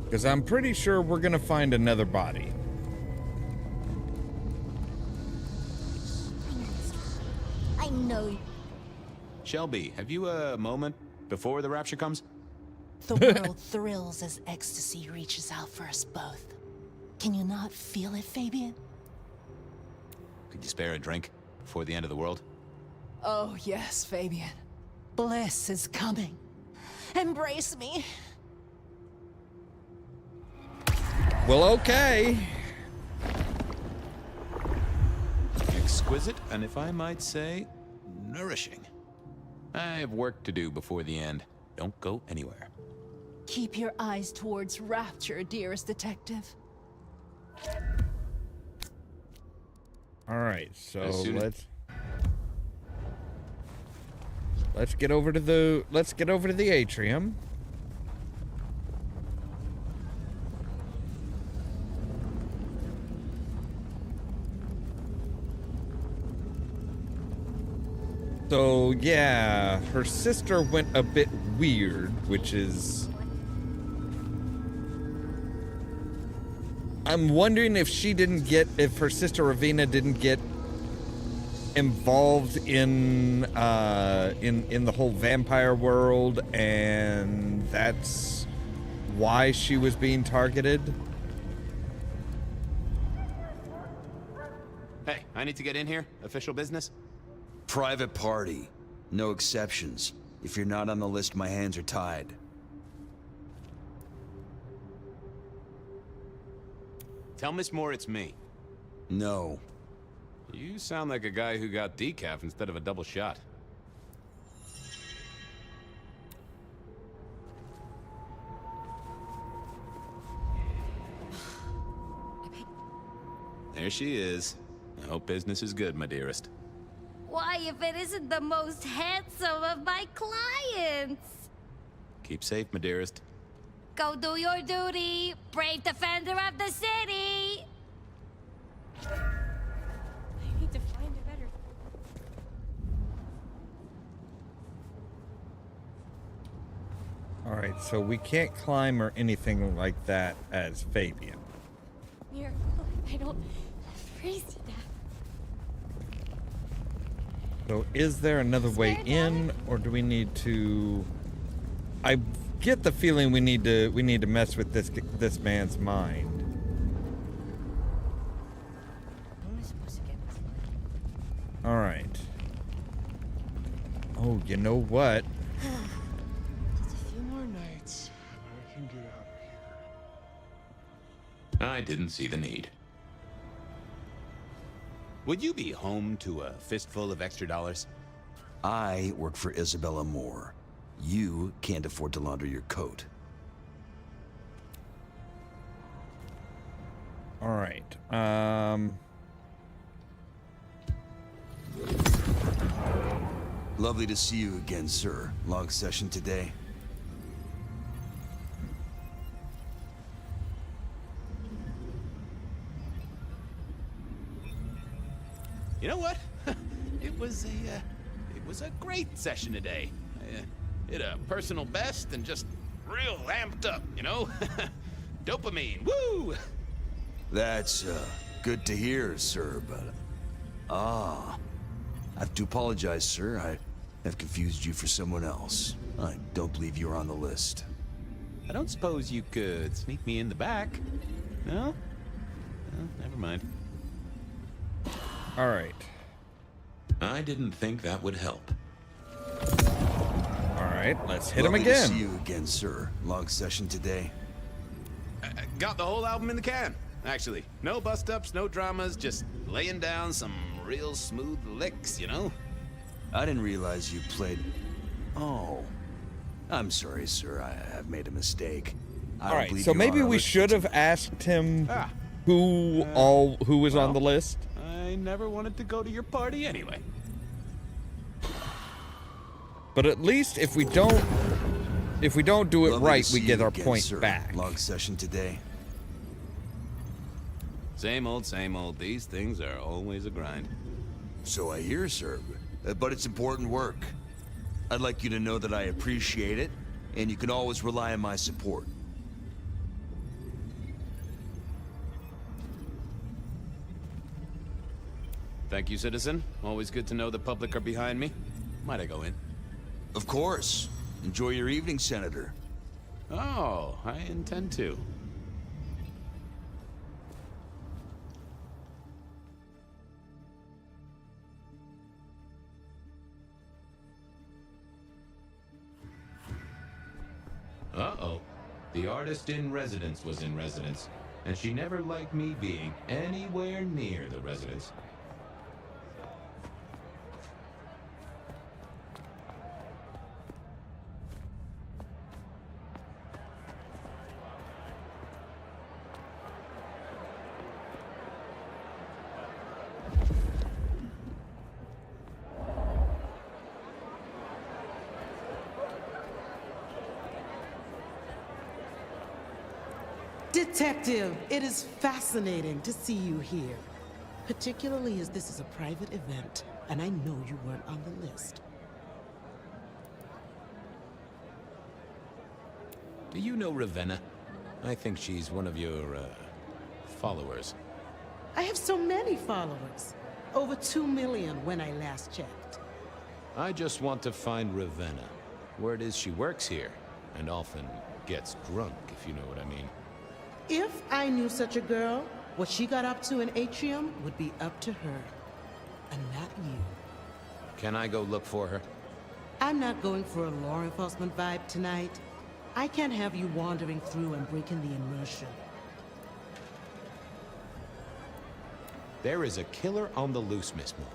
[SPEAKER 1] Because I'm pretty sure we're going to find another body.
[SPEAKER 17] I know.
[SPEAKER 3] Shelby, have you a moment before the rapture comes?
[SPEAKER 18] The world thrills as ecstasy reaches out for us both. Can you not feel it, Fabian?
[SPEAKER 3] Could you spare a drink before the end of the world?
[SPEAKER 18] Oh, yes, Fabian. Bliss is coming. Embrace me.
[SPEAKER 1] Well, okay.
[SPEAKER 3] Exquisite, and if I might say, nourishing. I have work to do before the end. Don't go anywhere.
[SPEAKER 18] Keep your eyes towards rapture, dearest detective.
[SPEAKER 1] All right, so
[SPEAKER 3] As soon as-
[SPEAKER 1] let's get over to the Atrium. So, yeah, her sister went a bit weird, which is... I'm wondering if her sister Ravenna didn't get involved in the whole vampire world, and that's why she was being targeted.
[SPEAKER 3] Hey, I need to get in here. Official business?
[SPEAKER 19] Private party. No exceptions. If you're not on the list, my hands are tied.
[SPEAKER 3] Tell Miss Moore it's me.
[SPEAKER 19] No.
[SPEAKER 3] You sound like a guy who got decaf instead of a double shot. There she is. I hope business is good, my dearest.
[SPEAKER 11] Why, if it isn't the most handsome of my clients?
[SPEAKER 3] Keep safe, my dearest.
[SPEAKER 11] Go do your duty, brave defender of the city!
[SPEAKER 12] I need to find a better...
[SPEAKER 1] Alright, so we can't climb or anything like that as Fabian.
[SPEAKER 12] Miracle, I don't freeze to death.
[SPEAKER 1] So is there another way in, or do we need to... I get the feeling we need to mess with this man's mind. All right. Oh, you know what?
[SPEAKER 15] Just a few more nights, I can get out of here.
[SPEAKER 2] I didn't see the need.
[SPEAKER 3] Would you be home to a fistful of extra dollars?
[SPEAKER 19] I work for Isabella Moore. You can't afford to launder your coat.
[SPEAKER 1] All right.
[SPEAKER 19] Lovely to see you again, sir. Long session today.
[SPEAKER 3] You know what? It was a great session today. I hit a personal best and just real amped up, you know? Dopamine, woo!
[SPEAKER 19] That's good to hear, sir, but... I have to apologize, sir. I have confused you for someone else. I don't believe you're on the list.
[SPEAKER 3] I don't suppose you could sneak me in the back? No? Well, never mind.
[SPEAKER 1] All right.
[SPEAKER 2] I didn't think that would help.
[SPEAKER 1] All right, let's hit him
[SPEAKER 19] Lovely
[SPEAKER 1] again.
[SPEAKER 19] To see you again, sir. Long session today.
[SPEAKER 3] I got the whole album in the can, actually. No bust-ups, no dramas, just laying down some real smooth licks, you know?
[SPEAKER 19] I didn't realize you played... Oh. I'm sorry, sir. I have made a mistake.
[SPEAKER 1] All right, so maybe we should have asked him who was on the list.
[SPEAKER 3] I never wanted to go to your party anyway.
[SPEAKER 1] But at least if we don't do it
[SPEAKER 19] Lovely
[SPEAKER 1] right,
[SPEAKER 19] to
[SPEAKER 1] we
[SPEAKER 19] see
[SPEAKER 1] get
[SPEAKER 19] you
[SPEAKER 1] our
[SPEAKER 19] again,
[SPEAKER 1] point
[SPEAKER 19] sir.
[SPEAKER 1] back.
[SPEAKER 19] Long session today.
[SPEAKER 3] Same old, same old. These things are always a grind.
[SPEAKER 19] So I hear, sir. But it's important work. I'd like you to know that I appreciate it, and you can always rely on my support.
[SPEAKER 3] Thank you, citizen. Always good to know the public are behind me. Might I go in?
[SPEAKER 19] Of course. Enjoy your evening, Senator.
[SPEAKER 3] Oh, I intend to.
[SPEAKER 2] Uh-oh. The artist in residence was in residence, and she never liked me being anywhere near the residence.
[SPEAKER 20] Detective, it is fascinating to see you here. Particularly as this is a private event, and I know you weren't on the list.
[SPEAKER 3] Do you know Ravenna? I think she's one of your, followers.
[SPEAKER 20] I have so many followers. Over 2 million when I last checked.
[SPEAKER 3] I just want to find Ravenna. Word is she works here, and often gets drunk, if you know what I mean.
[SPEAKER 20] If I knew such a girl, what she got up to in Atrium would be up to her. And not you.
[SPEAKER 3] Can I go look for her?
[SPEAKER 20] I'm not going for a law enforcement vibe tonight. I can't have you wandering through and breaking the immersion.
[SPEAKER 3] There is a killer on the loose, Miss Moore.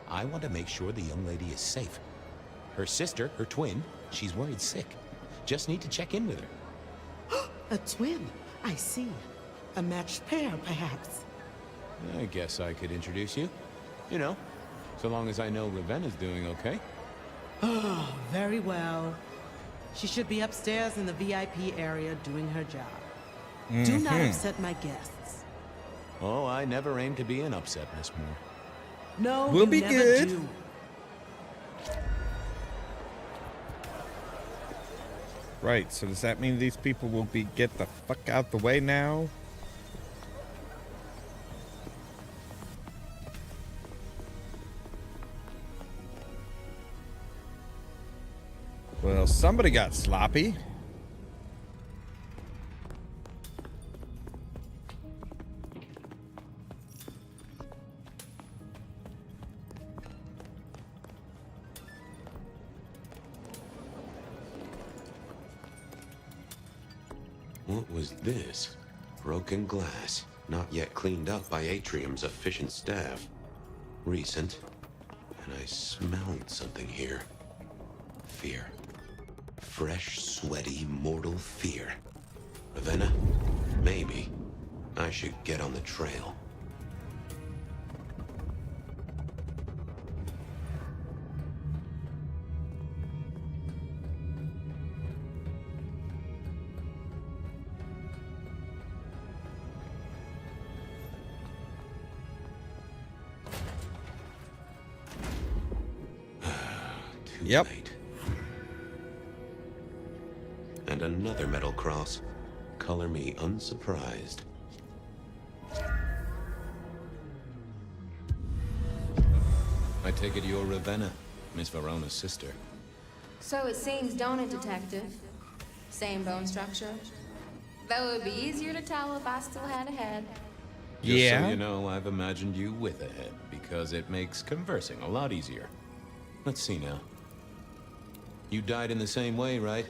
[SPEAKER 3] I want to make sure the young lady is safe. Her sister, her twin, she's worried sick. Just need to check in with her.
[SPEAKER 20] A twin? I see. A matched pair, perhaps.
[SPEAKER 3] I guess I could introduce you. You know, so long as I know Ravenna's doing okay.
[SPEAKER 20] Oh, very well. She should be upstairs in the VIP area doing her job. Do not upset my guests.
[SPEAKER 3] Oh, I never aim to be an upset, Miss Moore.
[SPEAKER 20] No,
[SPEAKER 1] We'll
[SPEAKER 20] you
[SPEAKER 1] be
[SPEAKER 20] never
[SPEAKER 1] good.
[SPEAKER 20] do.
[SPEAKER 1] Right, so does that mean these people will get the fuck out the way now? Well, somebody got sloppy.
[SPEAKER 3] What was this? Broken glass, not yet cleaned up by Atrium's efficient staff. Recent, and I smelled something here. Fear. Fresh, sweaty, mortal fear. Ravenna, maybe I should get on the trail.
[SPEAKER 1] Yep.
[SPEAKER 3] Late. And another metal cross. Color me unsurprised. I take it you're Ravenna, Miss Verona's sister.
[SPEAKER 16] So it seems, don't it, Detective? Same bone structure. Though it would be easier to tell if I still had a head.
[SPEAKER 3] Just so you know, I've imagined you with a head, because it makes conversing a lot easier. Let's see now. You died in the same way, right?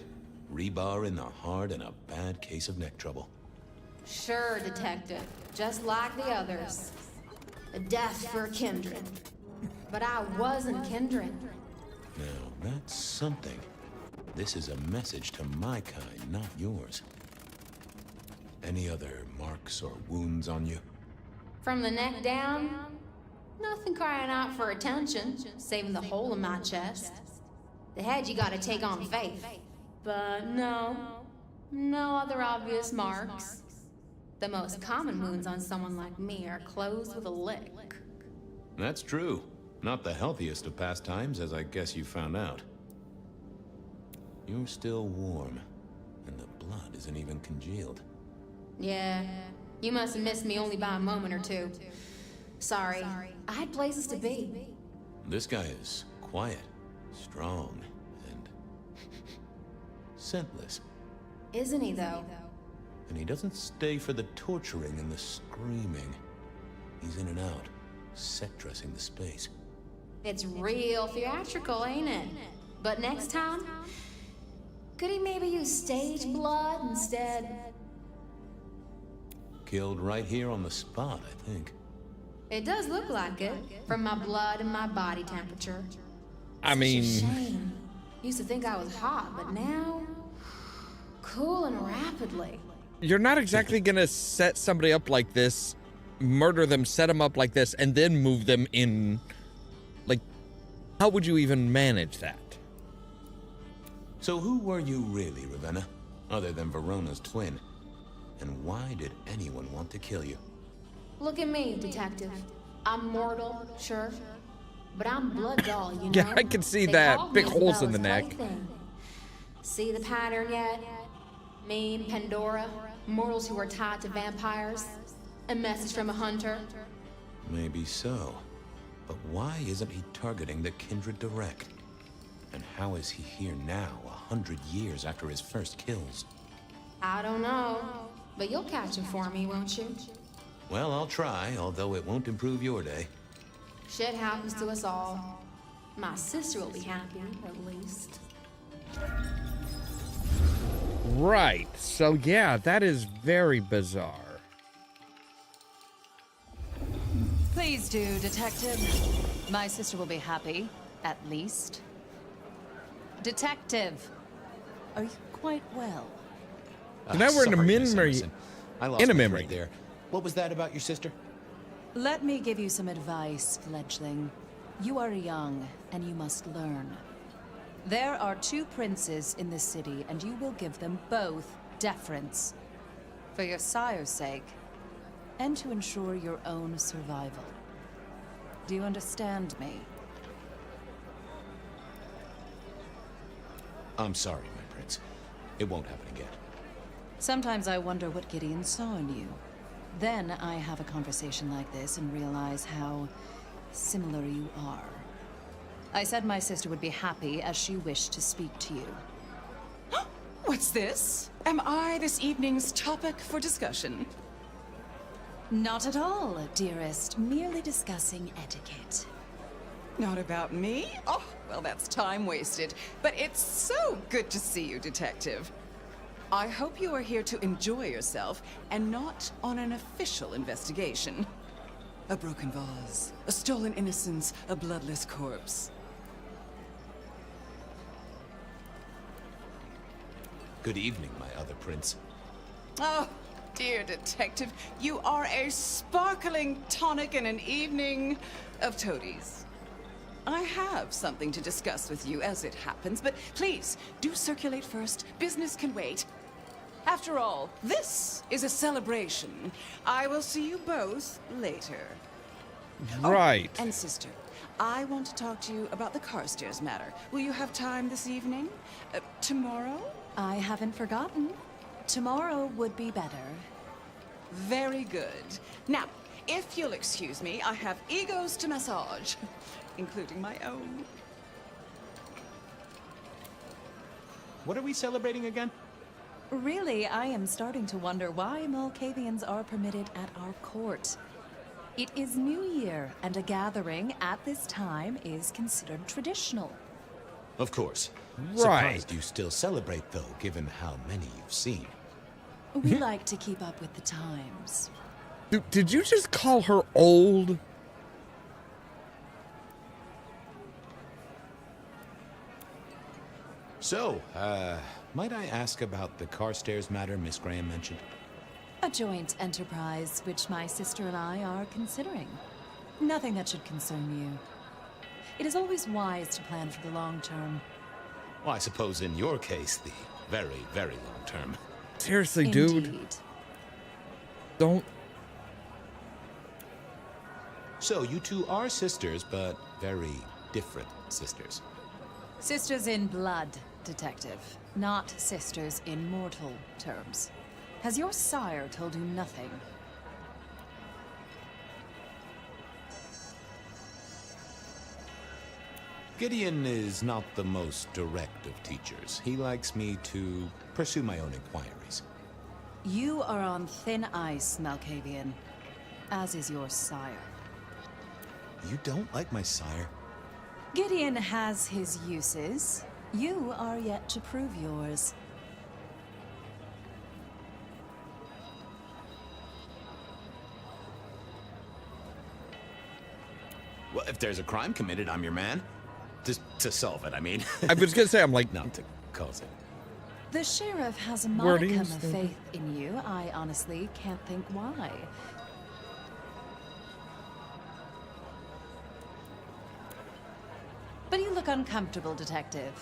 [SPEAKER 3] Rebar in the heart and a bad case of neck trouble.
[SPEAKER 16] Sure, Detective. Just like the others. A death for kindred. But I wasn't kindred.
[SPEAKER 3] Now, that's something. This is a message to my kind, not yours. Any other marks or wounds on you?
[SPEAKER 16] From the neck down, nothing crying out for attention, saving the hole in my chest. The head you gotta take on faith. But no other obvious marks. The most common wounds on someone like me are closed with a lick.
[SPEAKER 3] That's true. Not the healthiest of pastimes, as I guess you found out. You're still warm, and the blood isn't even congealed.
[SPEAKER 16] Yeah, you must have missed me only by a moment or two. Sorry, I had places to be.
[SPEAKER 3] This guy is quiet, strong, and scentless.
[SPEAKER 16] Isn't he, though?
[SPEAKER 3] And he doesn't stay for the torturing and the screaming. He's in and out, set dressing the space.
[SPEAKER 16] It's real theatrical, ain't it? But next time, could he maybe use stage blood instead?
[SPEAKER 3] Killed right here on the spot, I think.
[SPEAKER 16] It does look like it, from my blood and my body temperature.
[SPEAKER 1] I mean...
[SPEAKER 16] Shame. Used to think I was hot, but now... cooling rapidly.
[SPEAKER 1] You're not exactly gonna set somebody up like this, murder them, set them up like this, and then move them in... Like, how would you even manage that?
[SPEAKER 3] So who were you really, Ravenna? Other than Verona's twin? And why did anyone want to kill you?
[SPEAKER 16] Look at me, Detective. I'm mortal, sure. But I'm blood doll, you know?
[SPEAKER 1] Yeah, I can see
[SPEAKER 16] They
[SPEAKER 1] that.
[SPEAKER 16] called
[SPEAKER 1] Big
[SPEAKER 16] me
[SPEAKER 1] holes in the
[SPEAKER 16] Isabella's
[SPEAKER 1] neck.
[SPEAKER 16] plaything. See the pattern yet? Me, Pandora, mortals who are tied to vampires. A message from a hunter.
[SPEAKER 3] Maybe so. But why isn't he targeting the Kindred direct? And how is he here now, 100 years after his first kills?
[SPEAKER 16] I don't know. But you'll catch him for me, won't you?
[SPEAKER 3] Well, I'll try, although it won't improve your day.
[SPEAKER 16] Shit happens to us all. My sister will be happy, at least.
[SPEAKER 1] Right. So, yeah, that is very bizarre.
[SPEAKER 21] Please do, Detective. My sister will be happy, at least. Detective, are you quite well?
[SPEAKER 1] So now we're in a
[SPEAKER 5] Sorry, Miss
[SPEAKER 1] memory.
[SPEAKER 5] Emerson. I lost
[SPEAKER 1] In a
[SPEAKER 5] my
[SPEAKER 1] memory.
[SPEAKER 5] thread there. What was that about your sister?
[SPEAKER 21] Let me give you some advice, fledgling. You are young, and you must learn. There are 2 princes in this city, and you will give them both deference. For your sire's sake, and to ensure your own survival. Do you understand me?
[SPEAKER 5] I'm sorry, my prince. It won't happen again.
[SPEAKER 21] Sometimes I wonder what Gideon saw in you. Then I have a conversation like this and realize how similar you are. I said my sister would be happy as she wished to speak to you.
[SPEAKER 4] What's this? Am I this evening's topic for discussion?
[SPEAKER 21] Not at all, dearest. Merely discussing etiquette.
[SPEAKER 4] Not about me? Oh, well, that's time wasted. But it's so good to see you, Detective. I hope you are here to enjoy yourself and not on an official investigation. A broken vase, a stolen innocence, a bloodless corpse.
[SPEAKER 5] Good evening, my other prince.
[SPEAKER 4] Oh, dear Detective, you are a sparkling tonic in an evening of toadies. I have something to discuss with you as it happens, but please, do circulate first. Business can wait. After all, this is a celebration. I will see you both later.
[SPEAKER 1] Right.
[SPEAKER 4] Oh, and sister, I want to talk to you about the Carstairs matter. Will you have time this evening? Tomorrow?
[SPEAKER 21] I haven't forgotten. Tomorrow would be better.
[SPEAKER 4] Very good. Now, if you'll excuse me, I have egos to massage, including my own.
[SPEAKER 5] What are we celebrating again?
[SPEAKER 21] Really, I am starting to wonder why Malkavians are permitted at our court. It is New Year, and a gathering at this time is considered traditional.
[SPEAKER 5] Of course.
[SPEAKER 1] Right.
[SPEAKER 5] Surprised you still celebrate, though, given how many you've seen.
[SPEAKER 21] We like to keep up with the times.
[SPEAKER 1] Did you just call her old?
[SPEAKER 5] So, might I ask about the Carstairs matter Miss Graham mentioned?
[SPEAKER 21] A joint enterprise which my sister and I are considering. Nothing that should concern you. It is always wise to plan for the long term.
[SPEAKER 5] Well, I suppose in your case, the very, very long term.
[SPEAKER 1] Seriously,
[SPEAKER 21] Indeed.
[SPEAKER 1] dude. Don't.
[SPEAKER 5] So, you two are sisters, but very different sisters.
[SPEAKER 21] Sisters in blood, Detective. Not sisters in mortal terms. Has your sire told you nothing?
[SPEAKER 5] Gideon is not the most direct of teachers. He likes me to pursue my own inquiries.
[SPEAKER 21] You are on thin ice, Malkavian. As is your sire.
[SPEAKER 5] You don't like my sire?
[SPEAKER 21] Gideon has his uses. You are yet to prove yours.
[SPEAKER 5] Well, if there's a crime committed, I'm your man. Just to solve it, I mean.
[SPEAKER 1] I was gonna say, I'm like,
[SPEAKER 5] not to cause it.
[SPEAKER 21] The sheriff has a
[SPEAKER 1] Wording
[SPEAKER 21] modicum of
[SPEAKER 1] is-
[SPEAKER 21] faith in you. I honestly can't think why. But you look uncomfortable, Detective.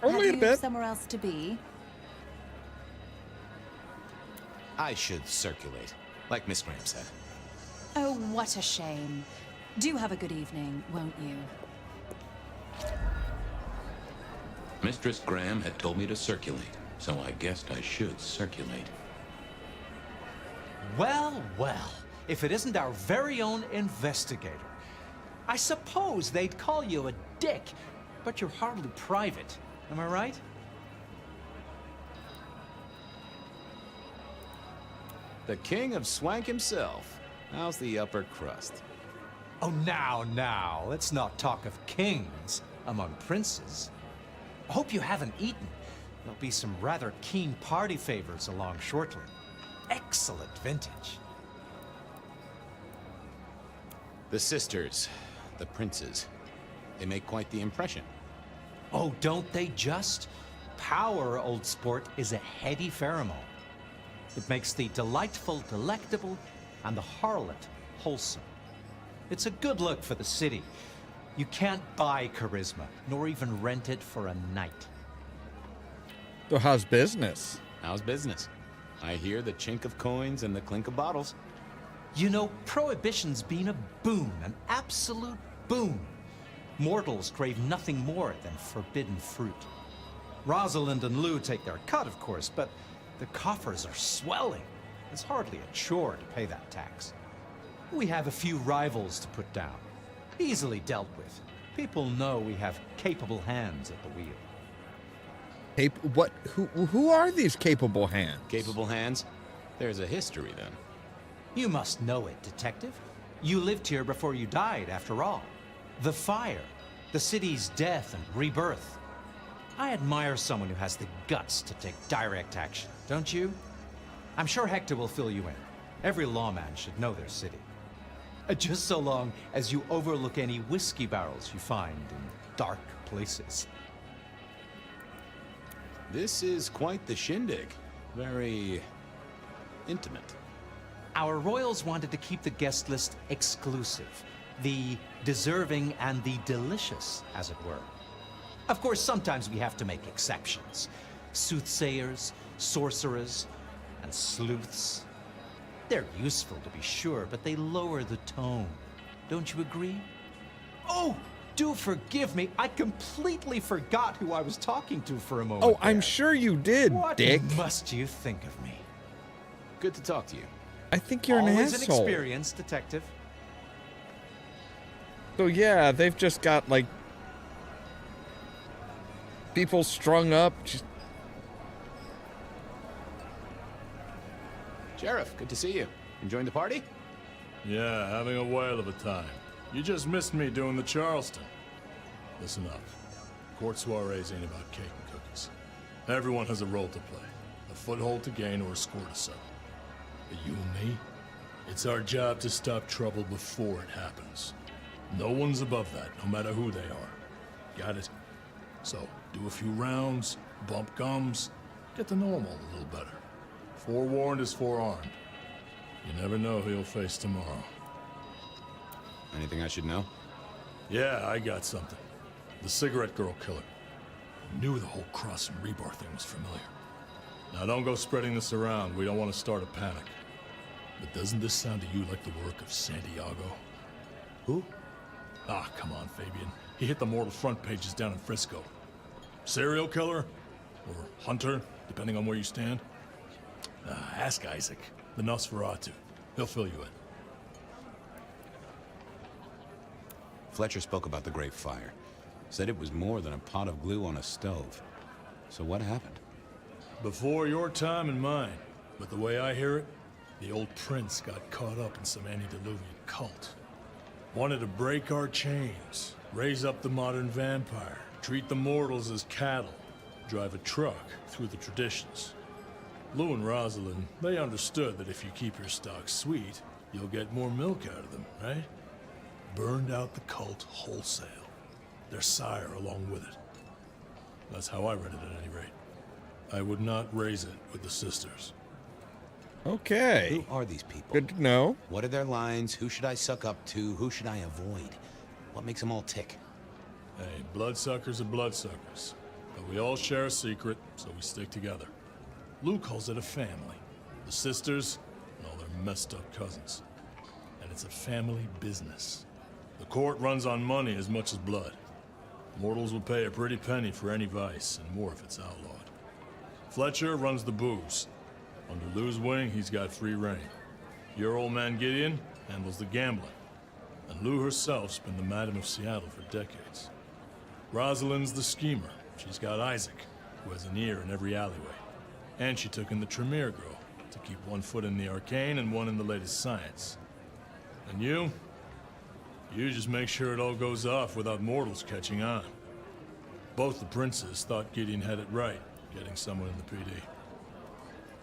[SPEAKER 1] Only a
[SPEAKER 21] Have you
[SPEAKER 1] bit.
[SPEAKER 21] somewhere else to be?
[SPEAKER 5] I should circulate, like Miss Graham said.
[SPEAKER 21] Oh, what a shame. Do have a good evening, won't you?
[SPEAKER 2] Mistress Graham had told me to circulate, so I guessed I should circulate.
[SPEAKER 9] Well, well, if it isn't our very own investigator. I suppose they'd call you a dick, but you're hardly private. Am I right?
[SPEAKER 3] The king of swank himself. How's the upper crust?
[SPEAKER 9] Oh, now, let's not talk of kings among princes. I hope you haven't eaten. There'll be some rather keen party favors along shortly. Excellent vintage.
[SPEAKER 3] The sisters, the princes, they make quite the impression.
[SPEAKER 9] Oh, don't they just? Power, old sport, is a heady pheromone. It makes the delightful delectable and the harlot wholesome. It's a good look for the city. You can't buy charisma, nor even rent it for a night.
[SPEAKER 1] So how's business?
[SPEAKER 3] How's business? I hear the chink of coins and the clink of bottles.
[SPEAKER 9] You know, Prohibition's been a boon, an absolute boon. Mortals crave nothing more than forbidden fruit. Rosalind and Lou take their cut, of course, but the coffers are swelling. It's hardly a chore to pay that tax. We have a few rivals to put down. Easily dealt with. People know we have capable hands at the wheel.
[SPEAKER 1] Who are these capable hands?
[SPEAKER 3] Capable hands? There's a history, then.
[SPEAKER 9] You must know it, Detective. You lived here before you died, after all. The fire, the city's death and rebirth. I admire someone who has the guts to take direct action, don't you? I'm sure Hector will fill you in. Every lawman should know their city. Just so long as you overlook any whiskey barrels you find in dark places.
[SPEAKER 3] This is quite the shindig. Very intimate.
[SPEAKER 9] Our royals wanted to keep the guest list exclusive. The deserving and the delicious, as it were. Of course, sometimes we have to make exceptions. Soothsayers, sorcerers, and sleuths. They're useful, to be sure, but they lower the tone. Don't you agree? Oh, do forgive me. I completely forgot who I was talking to for a moment.
[SPEAKER 1] Oh, I'm sure you did,
[SPEAKER 9] what
[SPEAKER 1] Dick.
[SPEAKER 9] Must you think of me?
[SPEAKER 3] Good to talk to you.
[SPEAKER 1] I think you're
[SPEAKER 9] Always
[SPEAKER 1] an asshole.
[SPEAKER 9] an experienced detective.
[SPEAKER 1] So yeah, they've just got like people strung up.
[SPEAKER 3] Sheriff, good to see you. Enjoying the party?
[SPEAKER 7] Yeah, having a whale of a time. You just missed me doing the Charleston. Listen up. Court soirees ain't about cake and cookies. Everyone has a role to play. A foothold to gain or a score to settle. But you and me, it's our job to stop trouble before it happens. No one's above that, no matter who they are. Got it? So, do a few rounds, bump gums, get to know them all a little better. Forewarned is forearmed. You never know who you'll face tomorrow.
[SPEAKER 3] Anything I should know?
[SPEAKER 7] Yeah, I got something. The cigarette girl killer. Knew the whole cross and rebar thing was familiar. Now don't go spreading this around. We don't want to start a panic. But doesn't this sound to you like the work of Santiago?
[SPEAKER 3] Who?
[SPEAKER 7] Ah, come on, Fabian. He hit the mortal front pages down in Frisco. Serial killer? Or hunter, depending on where you stand? Ask Isaac, the Nosferatu. He'll fill you in.
[SPEAKER 3] Fletcher spoke about the Great Fire. Said it was more than a pot of glue on a stove. So what happened?
[SPEAKER 7] Before your time and mine. But the way I hear it, the old prince got caught up in some antediluvian cult. Wanted to break our chains, raise up the modern vampire, treat the mortals as cattle, drive a truck through the traditions. Lou and Rosalind, they understood that if you keep your stock sweet, you'll get more milk out of them, right? Burned out the cult wholesale. Their sire along with it. That's how I read it at any rate. I would not raise it with the sisters.
[SPEAKER 1] Okay.
[SPEAKER 3] Who are these people?
[SPEAKER 1] Good to know.
[SPEAKER 3] What are their lines? Who should I suck up to? Who should I avoid? What makes them all tick?
[SPEAKER 7] Hey, bloodsuckers are bloodsuckers. But we all share a secret, so we stick together. Lou calls it a family. The sisters and all their messed up cousins. And it's a family business. The court runs on money as much as blood. Mortals will pay a pretty penny for any vice, and more if it's outlawed. Fletcher runs the booze. Under Lou's wing, he's got free reign. Your old man Gideon handles the gambling. And Lou herself's been the Madam of Seattle for decades. Rosalind's the schemer. She's got Isaac, who has an ear in every alleyway. And she took in the Tremere girl, to keep one foot in the arcane and one in the latest science. And you just make sure it all goes off without mortals catching on. Both the princes thought Gideon had it right, getting someone in the PD.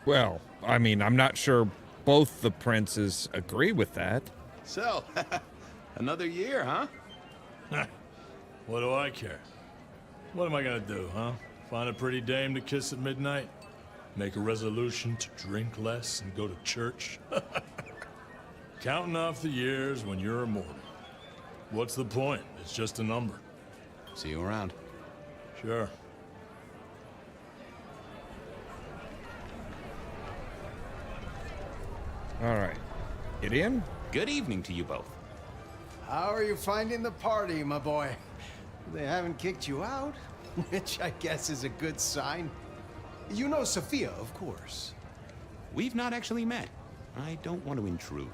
[SPEAKER 1] Well, I mean, I'm not sure both the princes agree with that.
[SPEAKER 3] So, another year, huh?
[SPEAKER 7] What do I care? What am I gonna do, huh? Find a pretty dame to kiss at midnight? Make a resolution to drink less and go to church? Counting off the years when you're immortal. What's the point? It's just a number.
[SPEAKER 3] See you around.
[SPEAKER 7] Sure.
[SPEAKER 1] All right. Gideon?
[SPEAKER 3] Good evening to you both.
[SPEAKER 15] How are you finding the party, my boy? They haven't kicked you out?
[SPEAKER 10] which I guess is a good sign. You know Sophia, of course.
[SPEAKER 3] We've not actually met. I don't want to intrude.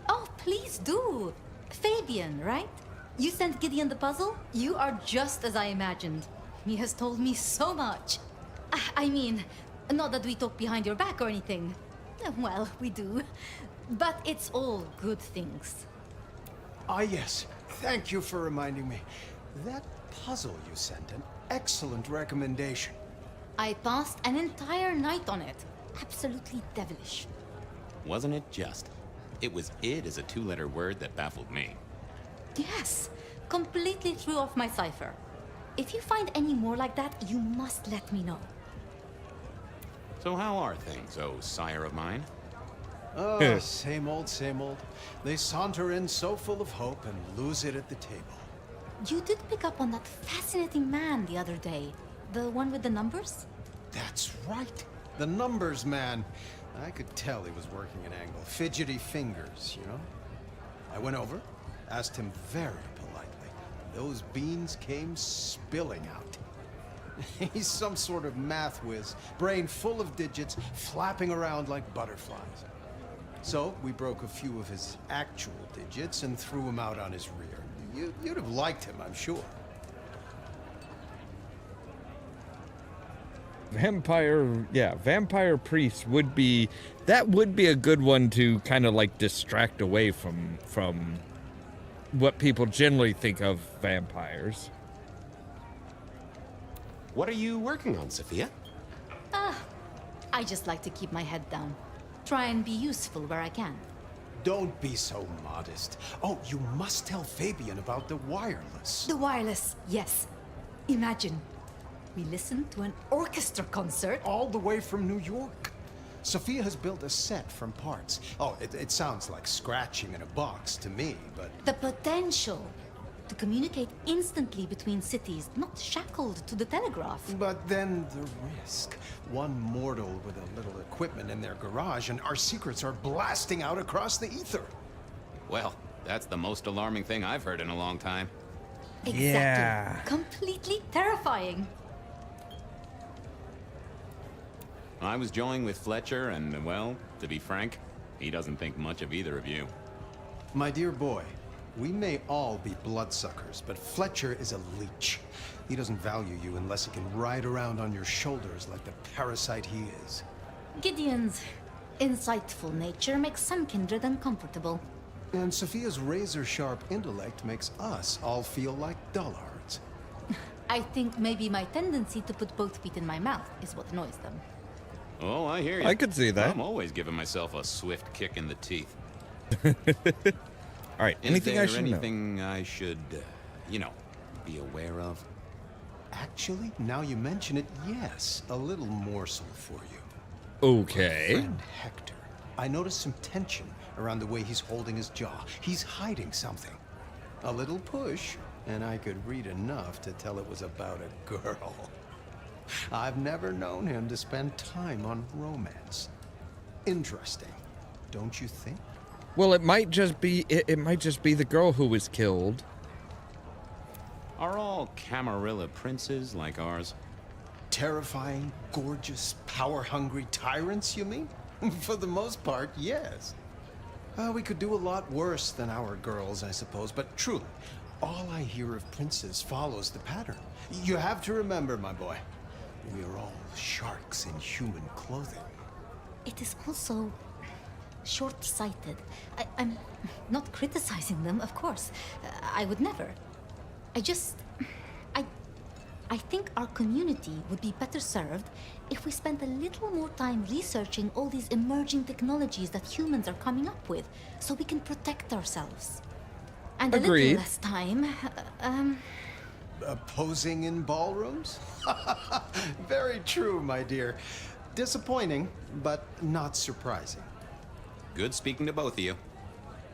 [SPEAKER 22] Oh, please do. Fabian, right? You sent Gideon the puzzle? You are just as I imagined. He has told me so much. I mean, not that we talk behind your back or anything. Well, we do. But it's all good things.
[SPEAKER 10] Ah, yes. Thank you for reminding me. That puzzle you sent, an excellent recommendation.
[SPEAKER 22] I passed an entire night on it. Absolutely devilish.
[SPEAKER 3] Wasn't it just? It was "id" as a two-letter word that baffled me.
[SPEAKER 22] Yes, completely threw off my cipher. If you find any more like that, you must let me know.
[SPEAKER 3] So how are things, oh sire of mine?
[SPEAKER 10] Oh, same old, same old. They saunter in so full of hope and lose it at the table.
[SPEAKER 22] You did pick up on that fascinating man the other day. The one with the numbers?
[SPEAKER 10] That's right. The numbers man. I could tell he was working an angle. Fidgety fingers, you know? I went over, asked him very politely. Those beans came spilling out. He's some sort of math whiz, brain full of digits, flapping around like butterflies. So we broke a few of his actual digits and threw him out on his rear. You'd have liked him, I'm sure.
[SPEAKER 1] Vampire priest would be a good one to kind of like distract away from what people generally think of vampires.
[SPEAKER 3] What are you working on, Sophia?
[SPEAKER 22] I just like to keep my head down. Try and be useful where I can.
[SPEAKER 10] Don't be so modest. Oh, you must tell Fabian about the wireless.
[SPEAKER 22] The wireless, yes. Imagine, we listened to an orchestra concert.
[SPEAKER 10] All the way from New York. Sophia has built a set from parts. Oh, it sounds like scratching in a box to me, but...
[SPEAKER 22] The potential to communicate instantly between cities, not shackled to the telegraph.
[SPEAKER 10] But then the risk. One mortal with a little equipment in their garage and our secrets are blasting out across the ether.
[SPEAKER 3] Well, that's the most alarming thing I've heard in a long time.
[SPEAKER 22] Exactly.
[SPEAKER 1] Yeah.
[SPEAKER 22] Completely terrifying.
[SPEAKER 3] I was joined with Fletcher, and, well, to be frank, he doesn't think much of either of you.
[SPEAKER 10] My dear boy, we may all be bloodsuckers, but Fletcher is a leech. He doesn't value you unless he can ride around on your shoulders like the parasite he is.
[SPEAKER 22] Gideon's insightful nature makes some kindred uncomfortable.
[SPEAKER 10] And Sophia's razor-sharp intellect makes us all feel like dullards.
[SPEAKER 22] I think maybe my tendency to put both feet in my mouth is what annoys them.
[SPEAKER 3] Oh, I hear you.
[SPEAKER 1] I could see that.
[SPEAKER 3] I'm always giving myself a swift kick in the teeth.
[SPEAKER 1] All right, anything I should know?
[SPEAKER 3] Anything I should, be aware of?
[SPEAKER 10] Actually, now you mention it, yes, a little morsel for you.
[SPEAKER 1] Okay.
[SPEAKER 10] My friend Hector. I noticed some tension around the way he's holding his jaw. He's hiding something. A little push, and I could read enough to tell it was about a girl. I've never known him to spend time on romance. Interesting, don't you think?
[SPEAKER 1] Well, it might just be the girl who was killed.
[SPEAKER 3] Are all Camarilla princes like ours?
[SPEAKER 10] Terrifying, gorgeous, power-hungry tyrants, you mean? For the most part, yes. We could do a lot worse than our girls, I suppose, but truly, all I hear of princes follows the pattern. You have to remember, my boy, we are all sharks in human clothing.
[SPEAKER 22] It is also short-sighted. I'm not criticizing them, of course. I would never. I think our community would be better served if we spent a little more time researching all these emerging technologies that humans are coming up with, so we can protect ourselves. And a
[SPEAKER 1] Agreed.
[SPEAKER 22] little less time,
[SPEAKER 10] Posing in ballrooms? Very true, my dear. Disappointing, but not surprising.
[SPEAKER 3] Good speaking to both of you.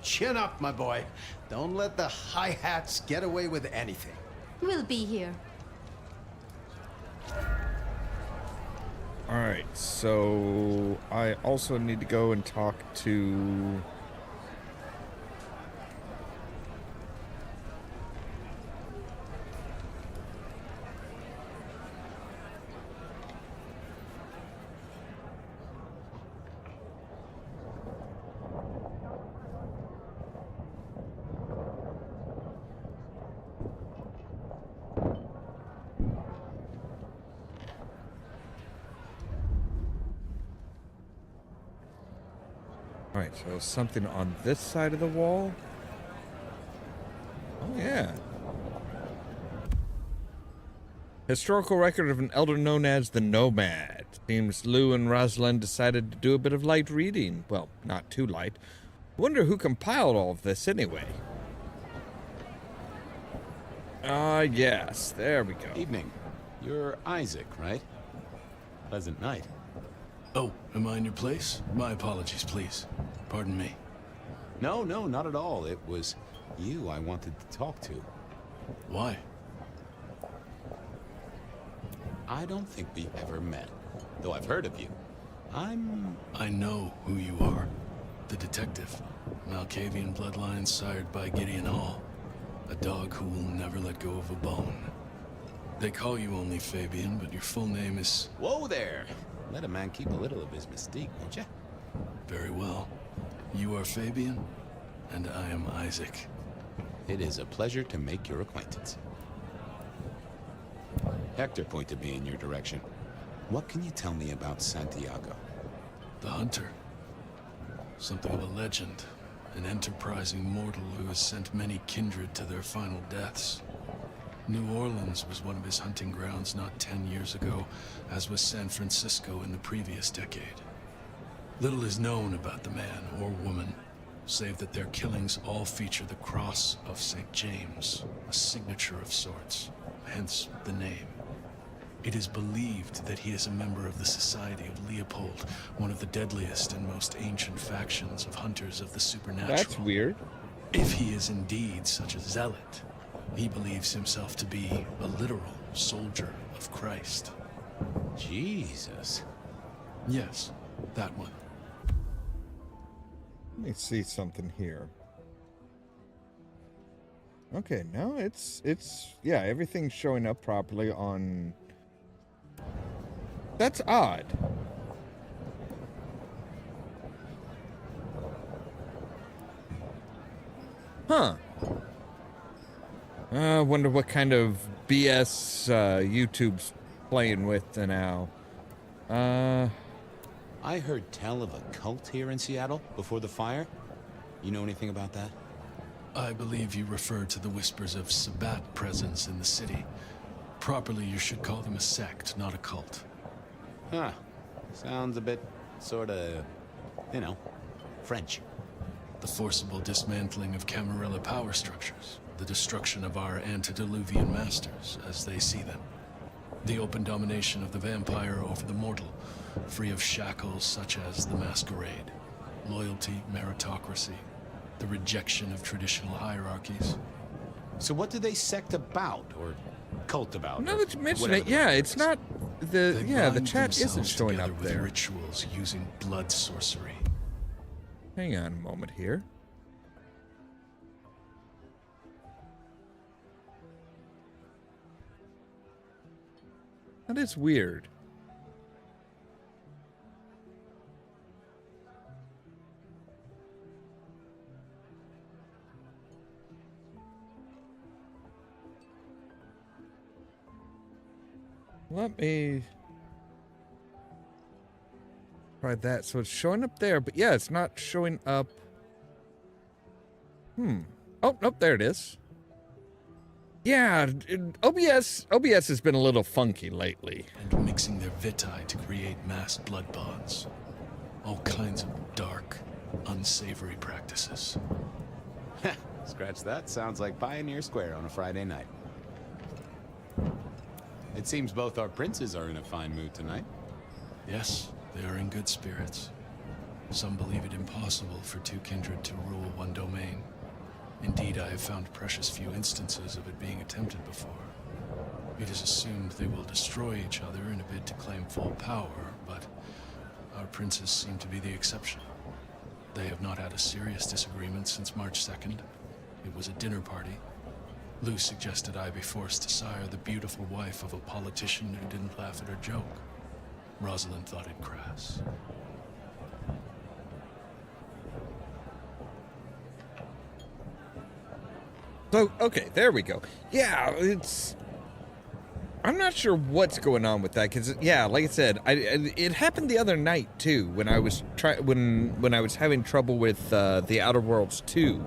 [SPEAKER 10] Chin up, my boy. Don't let the hi-hats get away with anything.
[SPEAKER 22] we'll be here.
[SPEAKER 1] All right, so I also need to go and talk to... Alright, so something on this side of the wall. Oh, yeah. Historical record of an elder known as the Nomad. Seems Lou and Rosalind decided to do a bit of light reading. Well, not too light. Wonder who compiled all of this anyway. Yes. There we go.
[SPEAKER 3] Evening. You're Isaac, right? Pleasant night.
[SPEAKER 7] Oh, am I in your place? My apologies, please. Pardon me.
[SPEAKER 3] No, not at all. It was you I wanted to talk to.
[SPEAKER 7] Why?
[SPEAKER 3] I don't think we've ever met, though I've heard of you.
[SPEAKER 7] I know who you are. The detective. Malkavian bloodlines sired by Gideon Hall. A dog who will never let go of a bone. They call you only Fabian, but your full name is...
[SPEAKER 3] Whoa there! Let a man keep a little of his mystique, won't you?
[SPEAKER 7] Very well. You are Fabian, and I am Isaac.
[SPEAKER 3] It is a pleasure to make your acquaintance. Hector pointed me in your direction. What can you tell me about Santiago?
[SPEAKER 7] The Hunter. Something of a legend. An enterprising mortal who has sent many kindred to their final deaths. New Orleans was one of his hunting grounds not 10 years ago, as was San Francisco in the previous decade. Little is known about the man or woman, save that their killings all feature the cross of St. James, a signature of sorts, hence the name. It is believed that he is a member of the Society of Leopold, one of the deadliest and most ancient factions of hunters of the supernatural.
[SPEAKER 1] That's weird.
[SPEAKER 7] If he is indeed such a zealot, he believes himself to be a literal soldier of Christ.
[SPEAKER 3] Jesus.
[SPEAKER 7] Yes, that one.
[SPEAKER 1] Let me see something here. Okay, no, it's yeah, everything's showing up properly on... That's odd. Huh. I wonder what kind of BS YouTube's playing with now.
[SPEAKER 3] I heard tell of a cult here in Seattle before the fire. You know anything about that?
[SPEAKER 7] I believe you refer to the whispers of Sabbat presence in the city. Properly, you should call them a sect, not a cult.
[SPEAKER 3] Huh. Sounds a bit, sorta, French.
[SPEAKER 7] The forcible dismantling of Camarilla power structures. The destruction of our antediluvian masters, as they see them. The open domination of the vampire over the mortal, free of shackles such as the Masquerade. Loyalty, meritocracy, the rejection of traditional hierarchies.
[SPEAKER 3] So what do they sect about, or cult about?
[SPEAKER 1] Now that you mention it, yeah, it's not the the chat isn't
[SPEAKER 7] themselves
[SPEAKER 1] showing
[SPEAKER 7] together
[SPEAKER 1] up
[SPEAKER 7] with
[SPEAKER 1] there.
[SPEAKER 7] rituals using blood sorcery.
[SPEAKER 1] Hang on a moment here. That is weird. Let me try that. So it's showing up there, but yeah, it's not showing up. Oh, nope, there it is. Yeah, OBS has been a little funky lately.
[SPEAKER 7] And mixing their vitae to create mass blood bonds. All kinds of dark, unsavory practices.
[SPEAKER 3] Scratch that. Sounds like Pioneer Square on a Friday night. It seems both our princes are in a fine mood tonight.
[SPEAKER 7] Yes, they are in good spirits. Some believe it impossible for two kindred to rule one domain. Indeed, I have found precious few instances of it being attempted before. It is assumed they will destroy each other in a bid to claim full power, but our princes seem to be the exception. They have not had a serious disagreement since March 2nd. It was a dinner party. Lou suggested I be forced to sire the beautiful wife of a politician who didn't laugh at her joke. Rosalind thought it crass.
[SPEAKER 1] So, okay, there we go. Yeah, it's... I'm not sure what's going on with that, because yeah, like I said, it happened the other night too when I was when I was having trouble with the Outer Worlds 2.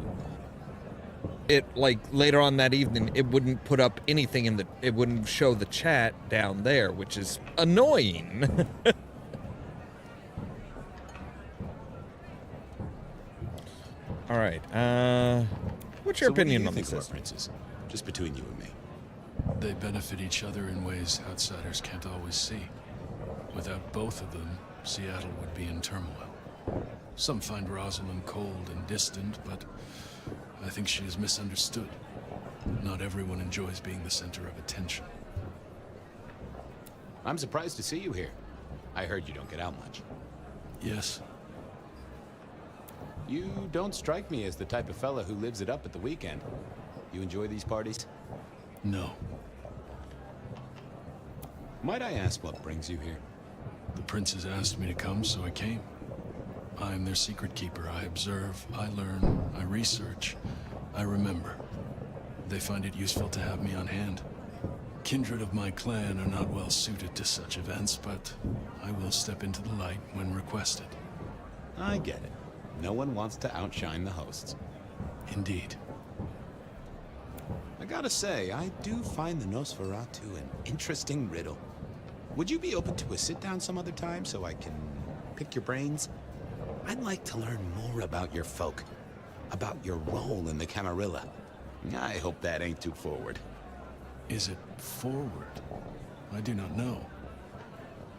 [SPEAKER 1] It, like, later on that evening, it wouldn't put up anything it wouldn't show the chat down there, which is annoying. All right, what's your opinion on this?
[SPEAKER 3] Princes? Just between you and me.
[SPEAKER 7] They benefit each other in ways outsiders can't always see. Without both of them, Seattle would be in turmoil. Some find Rosalind cold and distant, but I think she is misunderstood. Not everyone enjoys being the center of attention.
[SPEAKER 3] I'm surprised to see you here. I heard you don't get out much.
[SPEAKER 7] Yes.
[SPEAKER 3] You don't strike me as the type of fella who lives it up at the weekend. You enjoy these parties?
[SPEAKER 7] No.
[SPEAKER 3] Might I ask what brings you here?
[SPEAKER 7] The princes asked me to come, so I came. I am their secret keeper. I observe, I learn, I research, I remember. They find it useful to have me on hand. Kindred of my clan are not well suited to such events, but I will step into the light when requested.
[SPEAKER 3] I get it. No one wants to outshine the hosts.
[SPEAKER 7] Indeed.
[SPEAKER 3] I gotta say, I do find the Nosferatu an interesting riddle. Would you be open to a sit-down some other time so I can pick your brains? I'd like to learn more about your folk, about your role in the Camarilla. I hope that ain't too forward.
[SPEAKER 7] Is it forward? I do not know.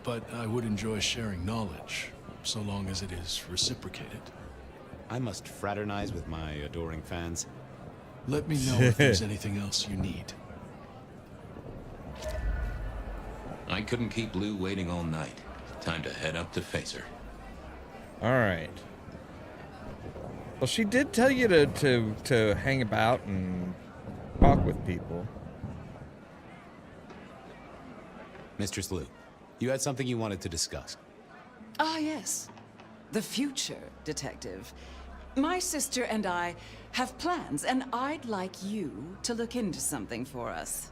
[SPEAKER 7] But I would enjoy sharing knowledge, so long as it is reciprocated.
[SPEAKER 3] I must fraternize with my adoring fans.
[SPEAKER 7] Let me know if there's anything else you need.
[SPEAKER 2] I couldn't keep Lou waiting all night. Time to head up to face her.
[SPEAKER 1] All right. Well, she did tell you to hang about and talk with people.
[SPEAKER 3] Mistress Lou, you had something you wanted to discuss.
[SPEAKER 4] Ah, yes. The future, Detective. My sister and I have plans, and I'd like you to look into something for us.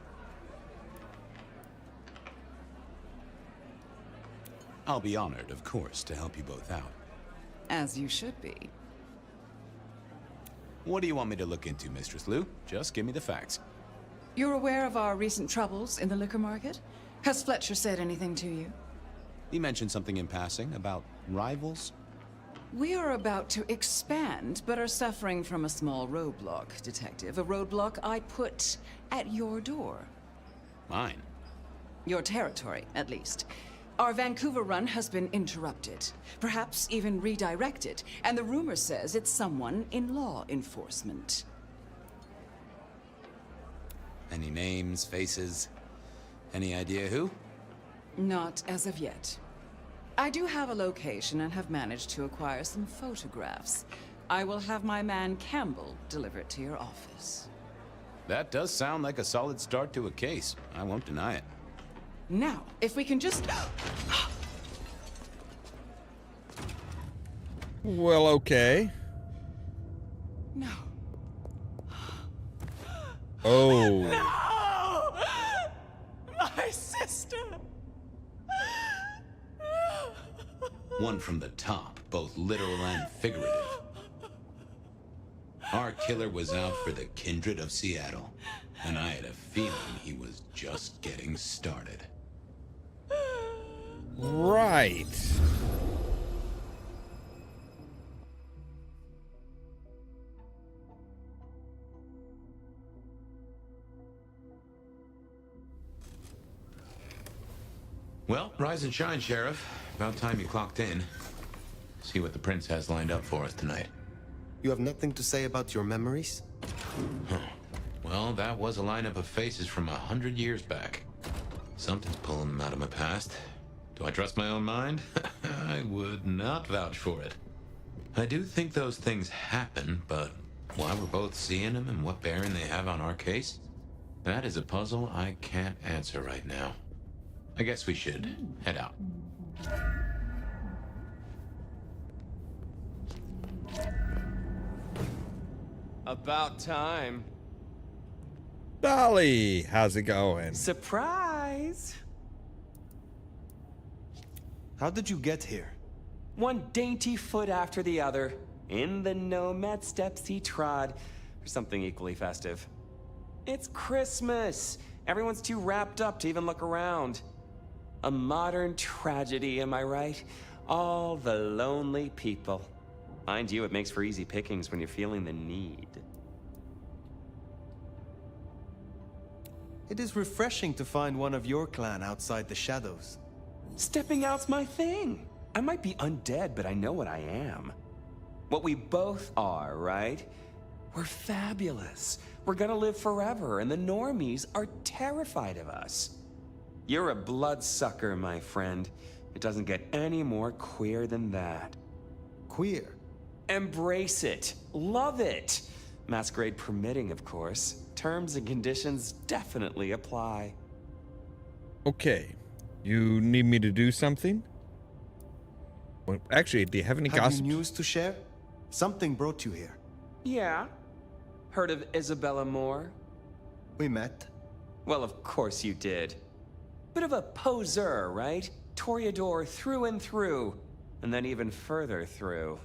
[SPEAKER 3] I'll be honored, of course, to help you both out.
[SPEAKER 4] As you should be.
[SPEAKER 3] What do you want me to look into, Mistress Lou? Just give me the facts.
[SPEAKER 4] You're aware of our recent troubles in the liquor market? Has Fletcher said anything to you?
[SPEAKER 3] He mentioned something in passing about rivals.
[SPEAKER 4] We are about to expand, but are suffering from a small roadblock, Detective. A roadblock I put at your door.
[SPEAKER 3] Mine?
[SPEAKER 4] Your territory, at least. Our Vancouver run has been interrupted, perhaps even redirected, and the rumor says it's someone in law enforcement.
[SPEAKER 3] Any names, faces? Any idea who?
[SPEAKER 4] Not as of yet. I do have a location and have managed to acquire some photographs. I will have my man Campbell deliver it to your office.
[SPEAKER 3] That does sound like a solid start to a case. I won't deny it.
[SPEAKER 4] Now, if we can just...
[SPEAKER 1] Well, okay.
[SPEAKER 4] No.
[SPEAKER 1] Oh.
[SPEAKER 4] No! My sister!
[SPEAKER 3] One from the top, both literal and figurative. Our killer was out for the kindred of Seattle, and I had a feeling he was just getting started.
[SPEAKER 1] Right.
[SPEAKER 2] Well, rise and shine, Sheriff. About time you clocked in. See what the prince has lined up for us tonight.
[SPEAKER 14] You have nothing to say about your memories?
[SPEAKER 2] Huh. Well, that was a lineup of faces from 100 years back. Something's pulling them out of my past. Do I trust my own mind? I would not vouch for it. I do think those things happen, but why we're both seeing them and what bearing they have on our case, that is a puzzle I can't answer right now. I guess we should head out.
[SPEAKER 8] About time.
[SPEAKER 1] Dolly, how's it going?
[SPEAKER 8] Surprise! boys.
[SPEAKER 10] How did you get here?
[SPEAKER 8] One dainty foot after the other, in the nomad steps he trod, for something equally festive. It's Christmas! Everyone's too wrapped up to even look around. A modern tragedy, am I right? All the lonely people. Mind you, it makes for easy pickings when you're feeling the need.
[SPEAKER 10] It is refreshing to find one of your clan outside the shadows.
[SPEAKER 8] Stepping out's my thing. I might be undead, but I know what I am. What we both are, right? We're fabulous. We're gonna live forever, and the normies are terrified of us. You're a bloodsucker, my friend. It doesn't get any more queer than that.
[SPEAKER 10] Queer?
[SPEAKER 8] Embrace it. Love it. Masquerade permitting, of course. Terms and conditions definitely apply.
[SPEAKER 1] Okay. You need me to do something? Well, actually, do you have any
[SPEAKER 10] Have
[SPEAKER 1] gossip?
[SPEAKER 10] you news to share? Something brought you here.
[SPEAKER 8] Yeah. Heard of Isabella Moore?
[SPEAKER 10] We met.
[SPEAKER 8] Well, of course you did. Bit of a poseur, right? Toreador through and through, and then even further through.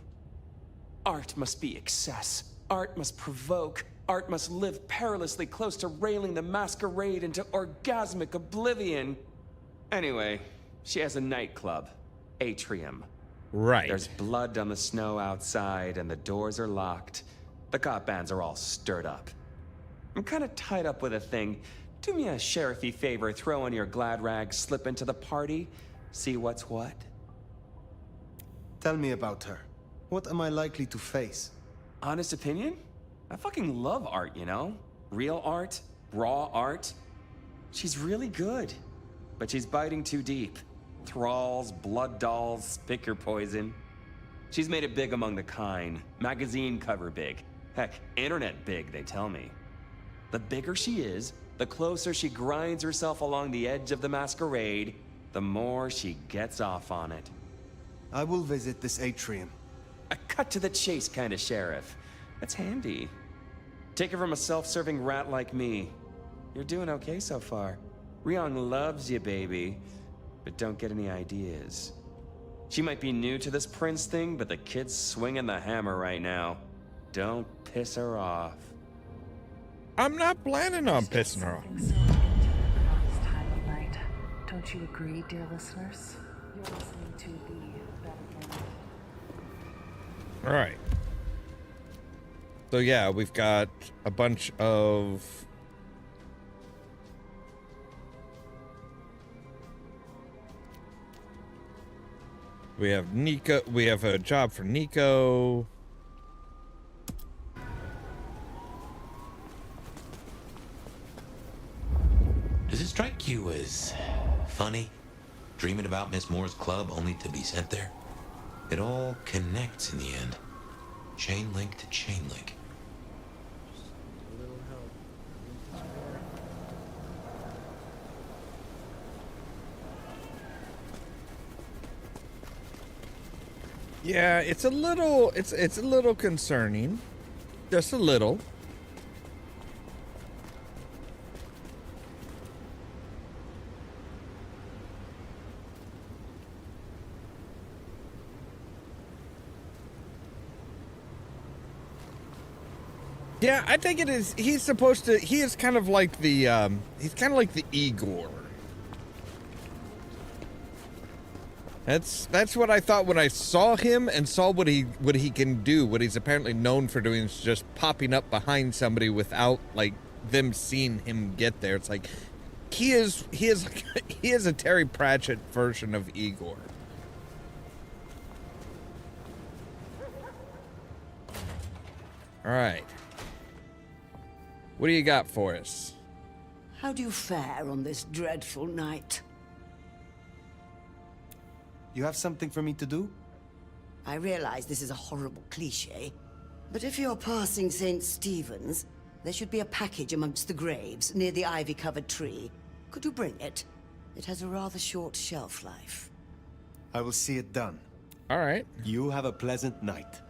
[SPEAKER 8] Art must be excess. Art must provoke. Art must live perilously close to railing the masquerade into orgasmic oblivion. Anyway, she has a nightclub, Atrium.
[SPEAKER 1] Right.
[SPEAKER 8] There's blood on the snow outside, and the doors are locked. The cop bands are all stirred up. I'm kind of tied up with a thing. Do me a sheriffy favor, throw on your glad rags, slip into the party, see what's what.
[SPEAKER 10] Tell me about her. What am I likely to face?
[SPEAKER 8] Honest opinion? I fucking love art, you know? Real art, raw art. She's really good, but she's biting too deep. Thralls, blood dolls, pick your poison. She's made it big among the kind. Magazine cover big. Heck, internet big, they tell me. The bigger she is, the closer she grinds herself along the edge of the masquerade, the more she gets off on it.
[SPEAKER 10] I will visit this atrium.
[SPEAKER 8] A cut-to-the-chase kind of sheriff. That's handy. Take it from a self-serving rat like me. You're doing okay so far. Ryong loves you, baby. But don't get any ideas. She might be new to this prince thing, but the kid's swinging the hammer right now. Don't piss her off.
[SPEAKER 1] I'm not planning on pissing her off.
[SPEAKER 13] Don't you agree, dear listeners? You're listening to the Battlefield.
[SPEAKER 1] All right. So yeah, we've got a bunch of we have Nico. We have a job for Nico.
[SPEAKER 2] Does it strike you as funny? Dreaming about Miss Moore's club only to be sent there? It all connects in the end. Chain link to chain link.
[SPEAKER 1] Yeah, it's a little concerning. Just a little. Yeah, I think it is. He's supposed to. He is kind of like the. He's kind of like the Igor. That's what I thought when I saw him and saw what he can do. What he's apparently known for doing is just popping up behind somebody without like them seeing him get there. It's like he is a Terry Pratchett version of Igor. All right. What do you got for us?
[SPEAKER 23] How do you fare on this dreadful night?
[SPEAKER 10] You have something for me to do?
[SPEAKER 23] I realize this is a horrible cliché, but if you're passing St. Stephen's, there should be a package amongst the graves near the ivy-covered tree. Could you bring it? It has a rather short shelf life.
[SPEAKER 10] I will see it done.
[SPEAKER 1] All right.
[SPEAKER 10] You have a pleasant night.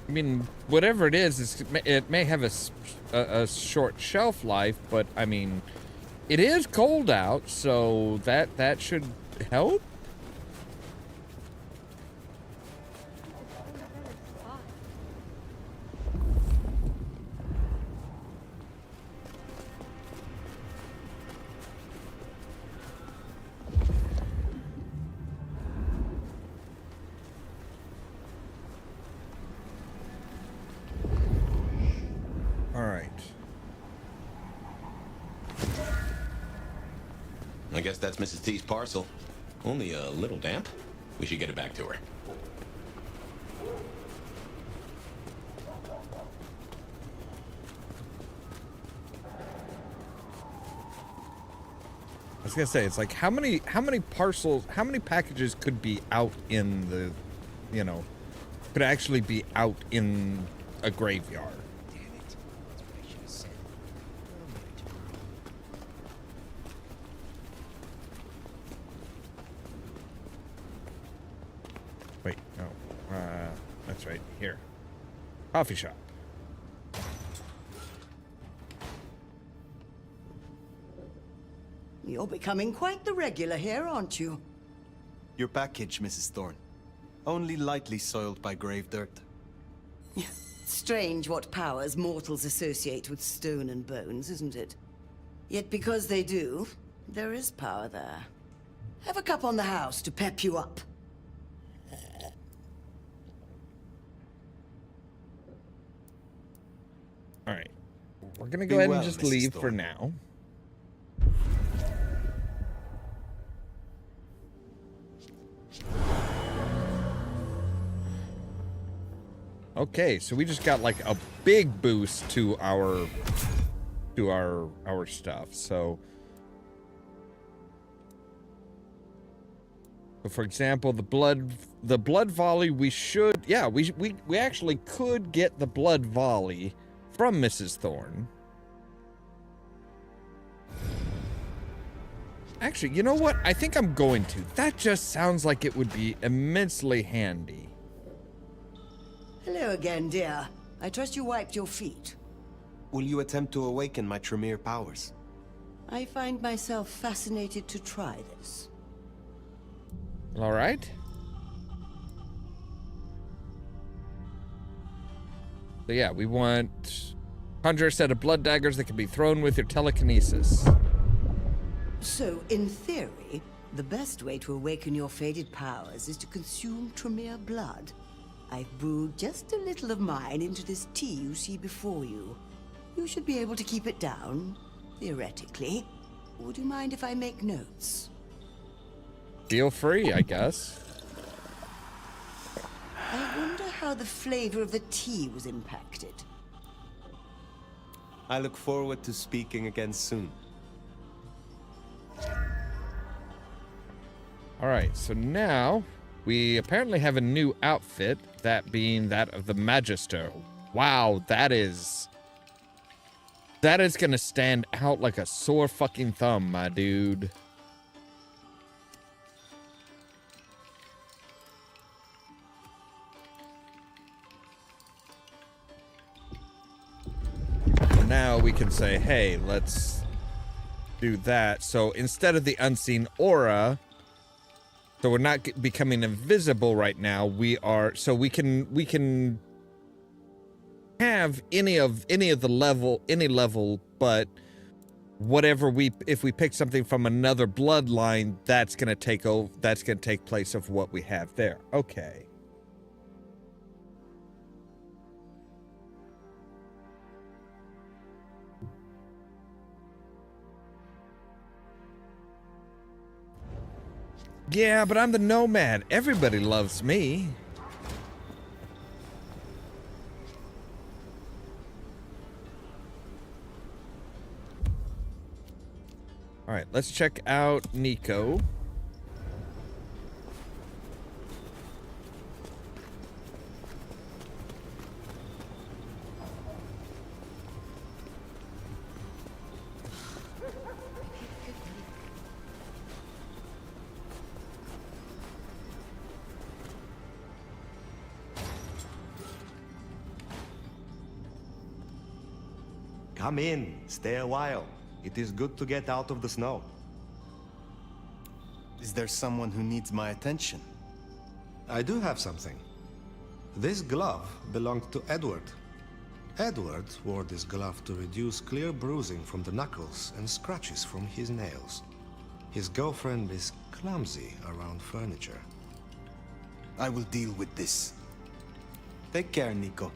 [SPEAKER 1] I mean, whatever it is, it may have a short shelf life, but I mean, it is cold out, so that should help.
[SPEAKER 2] I guess that's Mrs. T's parcel. Only a little damp. We should get it back to her.
[SPEAKER 1] I was gonna say, it's like how many parcels, how many packages could be out in the, you know, could actually be out in a graveyard? Wait, no. That's right. Here. Coffee shop.
[SPEAKER 23] You're becoming quite the regular here, aren't you?
[SPEAKER 10] Your package, Mrs. Thorne. Only lightly soiled by grave dirt.
[SPEAKER 23] Strange what powers mortals associate with stone and bones, isn't it? Yet because they do, there is power there. Have a cup on the house to pep you up.
[SPEAKER 1] All right. We're going to go ahead and just leave for now. Okay, so we just got like a big boost to our stuff. So for example, the blood volley, we should, yeah, we actually could get the blood volley from Mrs. Thorne. Actually, you know what? I think I'm going to. That just sounds like it would be immensely handy.
[SPEAKER 23] Hello again, dear. I trust you wiped your feet.
[SPEAKER 10] Will you attempt to awaken my Tremere powers?
[SPEAKER 23] I find myself fascinated to try this.
[SPEAKER 1] All right. So yeah, we want conjure a set of blood daggers that can be thrown with your telekinesis.
[SPEAKER 23] So, in theory, the best way to awaken your faded powers is to consume Tremere blood. I've brewed just a little of mine into this tea you see before you. You should be able to keep it down, theoretically. Would you mind if I make notes?
[SPEAKER 1] Feel free, I guess.
[SPEAKER 23] I wonder how the flavor of the tea was impacted.
[SPEAKER 10] I look forward to speaking again soon.
[SPEAKER 1] All right, so now we apparently have a new outfit, that being that of the Magister. Wow, that is gonna stand out like a sore fucking thumb, my dude. Now we can say, hey, let's do that. So instead of the unseen aura, so we're not becoming invisible right now. We are, so we can have any level, but whatever if we pick something from another bloodline, that's gonna take place of what we have there. Okay. Yeah, but I'm the nomad. Everybody loves me. All right, let's check out Nico.
[SPEAKER 14] Come in, stay a while. It is good to get out of the snow.
[SPEAKER 6] Is there someone who needs my attention?
[SPEAKER 14] I do have something. This glove belonged to Edward. Edward wore this glove to reduce clear bruising from the knuckles and scratches from his nails. His girlfriend is clumsy around furniture.
[SPEAKER 6] I will deal with this. Take care, Nico.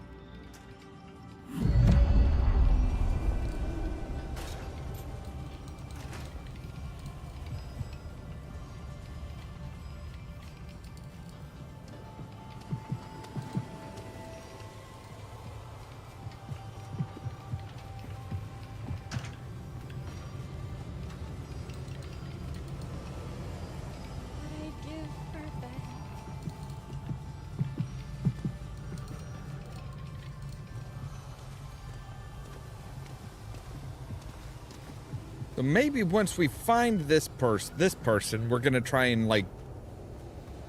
[SPEAKER 1] So maybe once we find this person, we're gonna try and like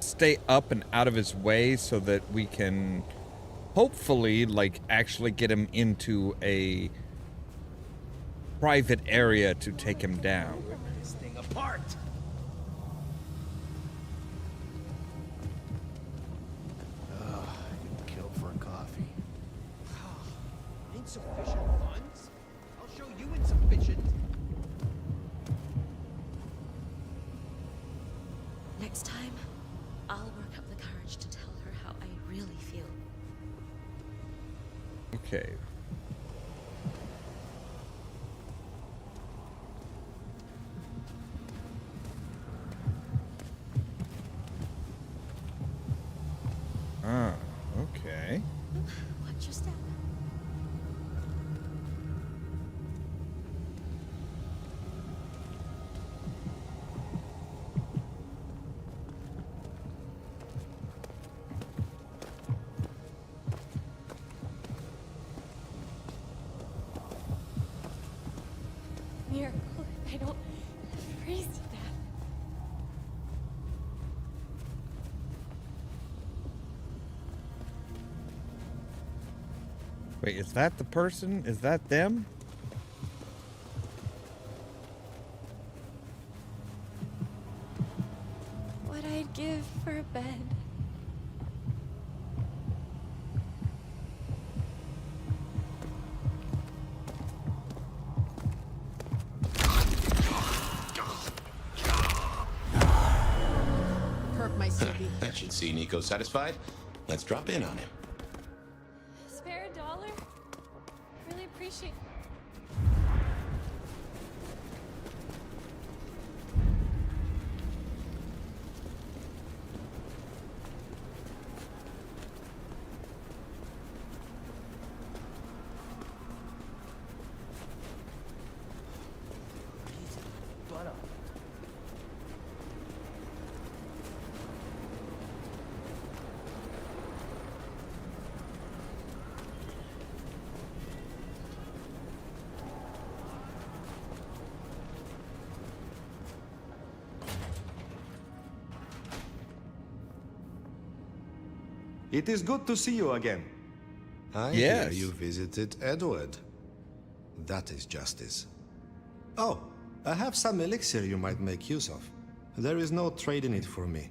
[SPEAKER 1] stay up and out of his way so that we can hopefully like actually get him into a private area to take him down.
[SPEAKER 6] This thing apart. I'd kill for a coffee.
[SPEAKER 10] Insufficient funds? I'll show you insufficient.
[SPEAKER 11] Next time, I'll work up the courage to tell her how I really feel.
[SPEAKER 1] Okay. Ah, okay.
[SPEAKER 11] Watch your step. Miracle, I don't freeze to death.
[SPEAKER 1] Wait, is that the person? Is that them?
[SPEAKER 12] What I'd give for a bed.
[SPEAKER 20] Perk my CB.
[SPEAKER 2] That should see Nico satisfied. Let's drop in on him.
[SPEAKER 12] Spare a dollar? Really appreciate.
[SPEAKER 14] It is good to see you again. I
[SPEAKER 1] Yes.
[SPEAKER 14] hear you visited Edward. That is justice. Oh, I have some elixir you might make use of. There is no trade in it for me.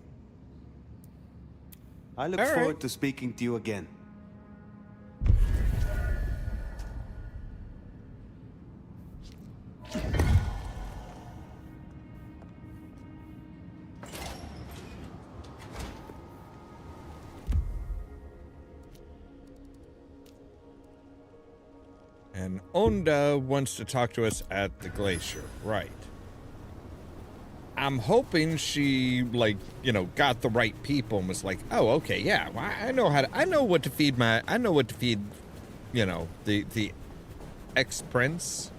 [SPEAKER 6] I look forward to speaking to you again.
[SPEAKER 1] And Onda wants to talk to us at the glacier, right? I'm hoping she, like, you know, got the right people and was like, oh, okay, yeah, well, I know what to feed, you know, the ex-prince.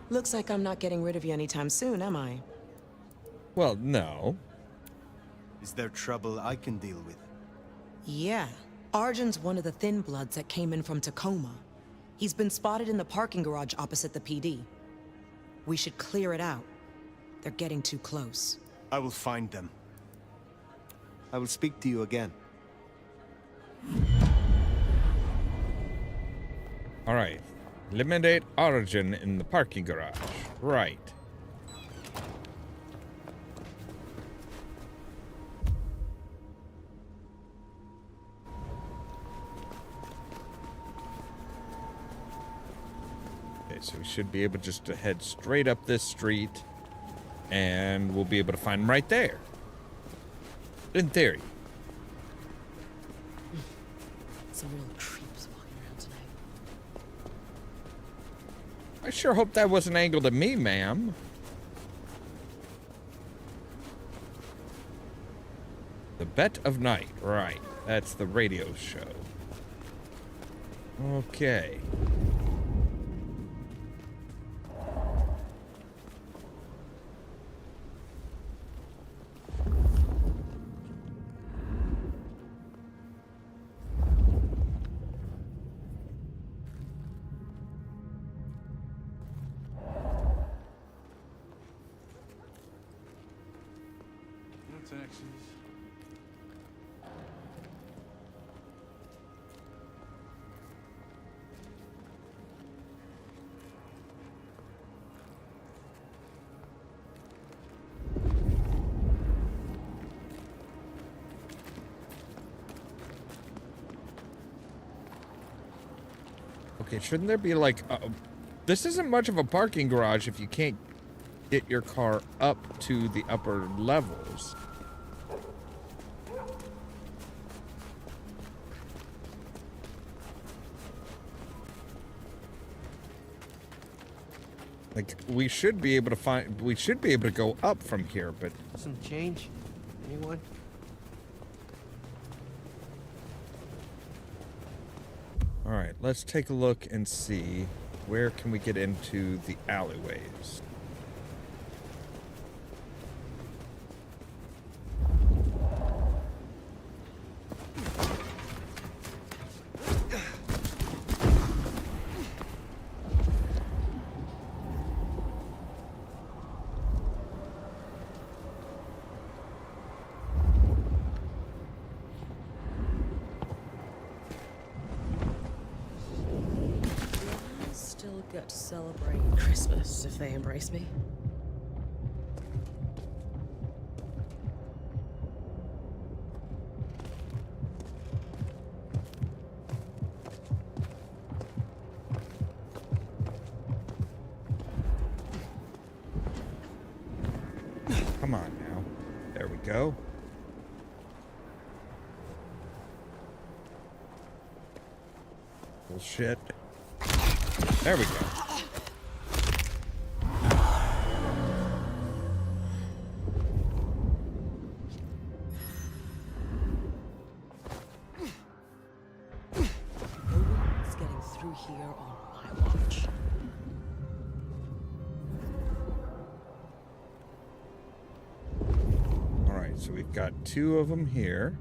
[SPEAKER 17] Looks like I'm not getting rid of you anytime soon, am I?
[SPEAKER 1] Well, no.
[SPEAKER 6] Is there trouble I can deal with?
[SPEAKER 17] Yeah. Arjun's one of the Thin Bloods that came in from Tacoma. He's been spotted in the parking garage opposite the PD. We should clear it out. They're getting too close.
[SPEAKER 6] I will find them. I will speak to you again.
[SPEAKER 1] All right. Eliminate Arjun in the parking garage. Right. Okay, so we should be able just to head straight up this street, and we'll be able to find him right there. In theory.
[SPEAKER 17] Some real creeps walking around tonight.
[SPEAKER 1] I sure hope that wasn't angled at me, ma'am. The Bet of Night. Right. That's the radio show. Okay.
[SPEAKER 15] Taxes.
[SPEAKER 1] Okay, shouldn't there be like this isn't much of a parking garage if you can't get your car up to the upper levels. Like, we should be able to go up from here, but...
[SPEAKER 18] Some change? Anyone?
[SPEAKER 1] Alright, let's take a look and see where can we get into the alleyways.
[SPEAKER 17] Get to celebrate Christmas if they embrace me.
[SPEAKER 1] Come on now. There we go. Bullshit. There we go.
[SPEAKER 17] It's getting through here on my watch.
[SPEAKER 1] All right, so we've got two of them here.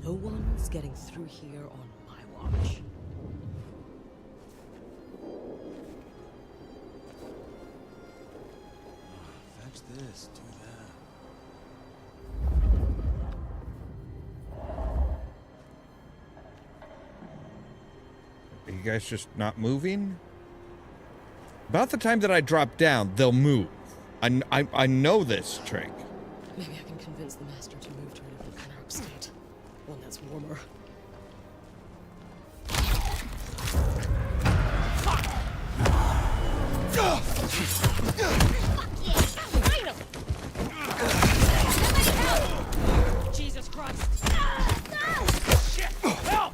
[SPEAKER 17] No one's getting through here on my watch.
[SPEAKER 3] Fetch this, do that.
[SPEAKER 1] Are you guys just not moving? About the time that I drop down, they'll move. I know this trick.
[SPEAKER 17] Maybe I can convince the master to move to a different corner upstate. One that's warmer.
[SPEAKER 19] Jesus Christ! Shit! Help!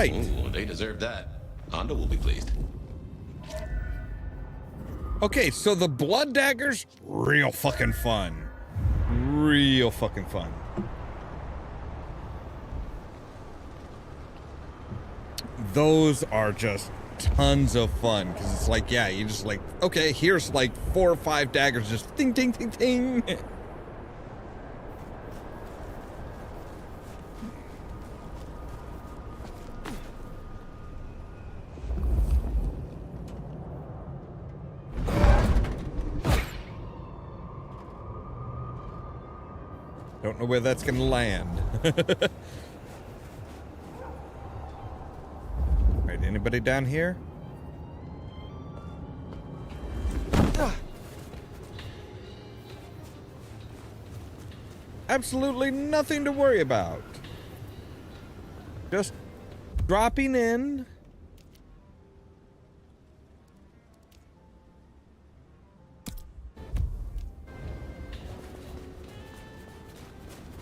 [SPEAKER 1] right.
[SPEAKER 2] Ooh, they deserve that. Hondo will be pleased.
[SPEAKER 1] Okay, so the blood daggers, real fucking fun. Real fucking fun. Those are just tons of fun, because it's like, yeah, you just like, okay, here's like 4 or 5 daggers, just ding, ding, ding, ding. Don't know where that's gonna land. Alright, anybody down here? Absolutely nothing to worry about. Just dropping in.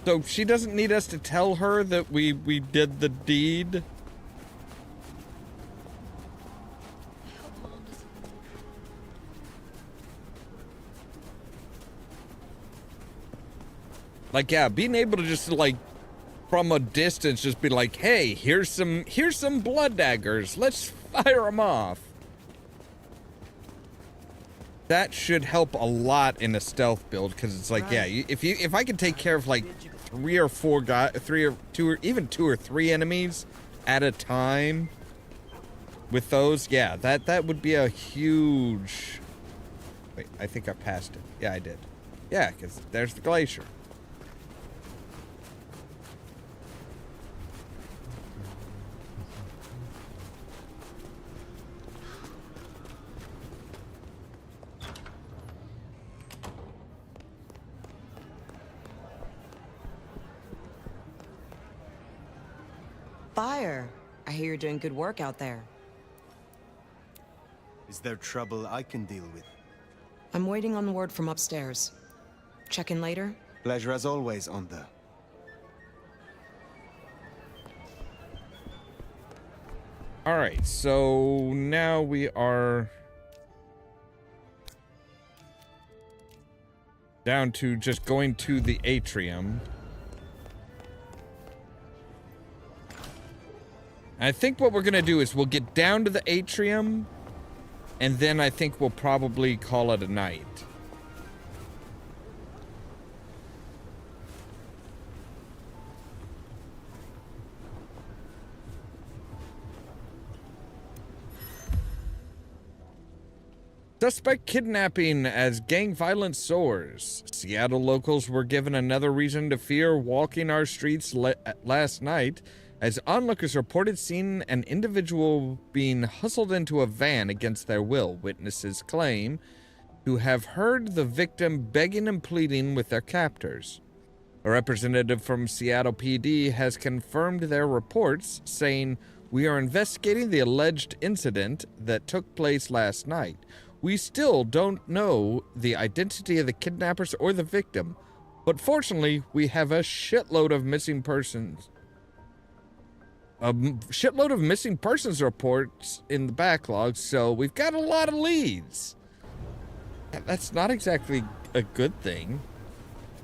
[SPEAKER 1] So she doesn't need us to tell her that we did the deed? Like, yeah, being able to just, like, from a distance, just be like, hey, here's some blood daggers. Let's fire them off. That should help a lot in a stealth build, because it's like, yeah, if I can take care of like 3 or 4 guys, 3 or 2 or even 2 or 3 enemies at a time with those, yeah, that would be a huge. Wait, I think I passed it. Yeah, I did. Yeah, because there's the glacier.
[SPEAKER 17] Fire. I hear you're doing good work out there.
[SPEAKER 6] Is there trouble I can deal with?
[SPEAKER 17] I'm waiting on word from upstairs. Check in later?
[SPEAKER 6] Pleasure as always, Onda.
[SPEAKER 1] Alright, so now we are down to just going to the atrium. I think what we're gonna do is we'll get down to the atrium, and then I think we'll probably call it a night. Suspect kidnapping as gang violence soars. Seattle locals were given another reason to fear walking our streets last night, as onlookers reported seeing an individual being hustled into a van against their will. Witnesses claim to have heard the victim begging and pleading with their captors. A representative from Seattle PD has confirmed their reports, saying, "We are investigating the alleged incident that took place last night. We still don't know the identity of the kidnappers or the victim, but fortunately, we have a shitload of missing persons reports in the backlog, so we've got a lot of leads." That's not exactly a good thing.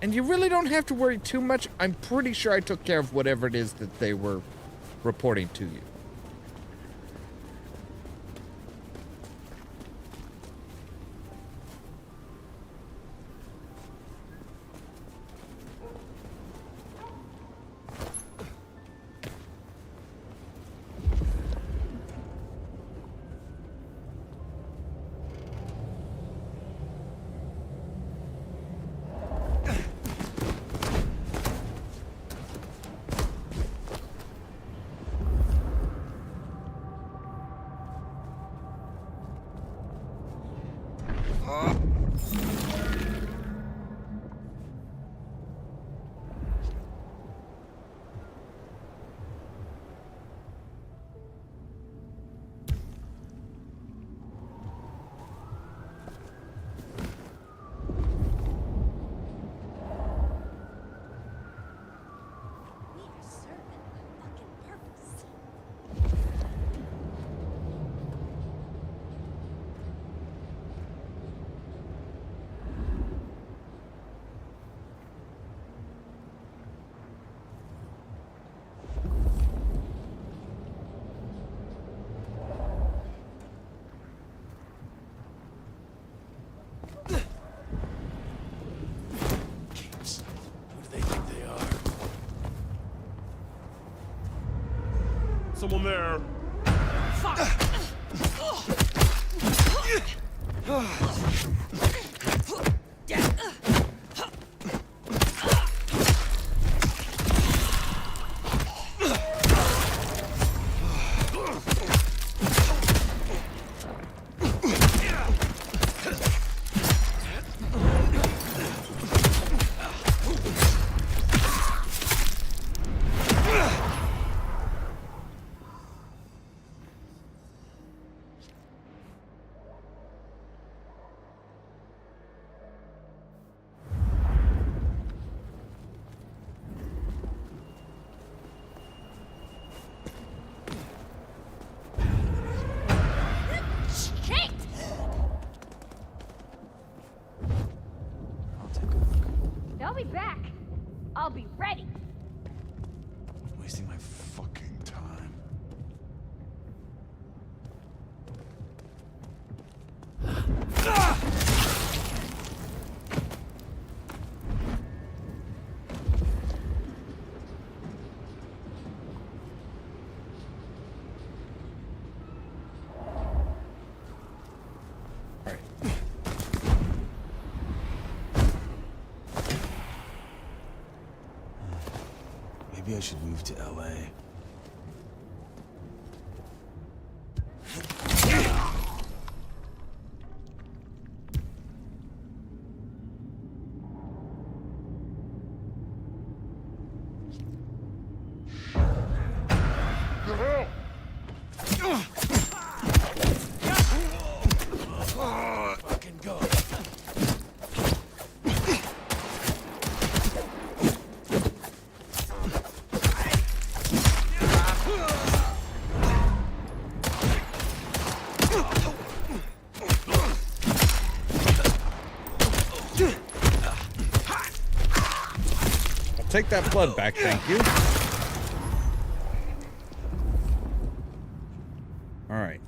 [SPEAKER 1] And you really don't have to worry too much. I'm pretty sure I took care of whatever it is that they were reporting to you.
[SPEAKER 7] Keeps. Who do they think they are? Someone there.
[SPEAKER 19] Fuck!
[SPEAKER 12] They'll be back. I'll be ready.
[SPEAKER 7] Wasting my fucking time. Maybe I should move to LA. Fucking go.
[SPEAKER 1] Take that blood back, thank you. All right.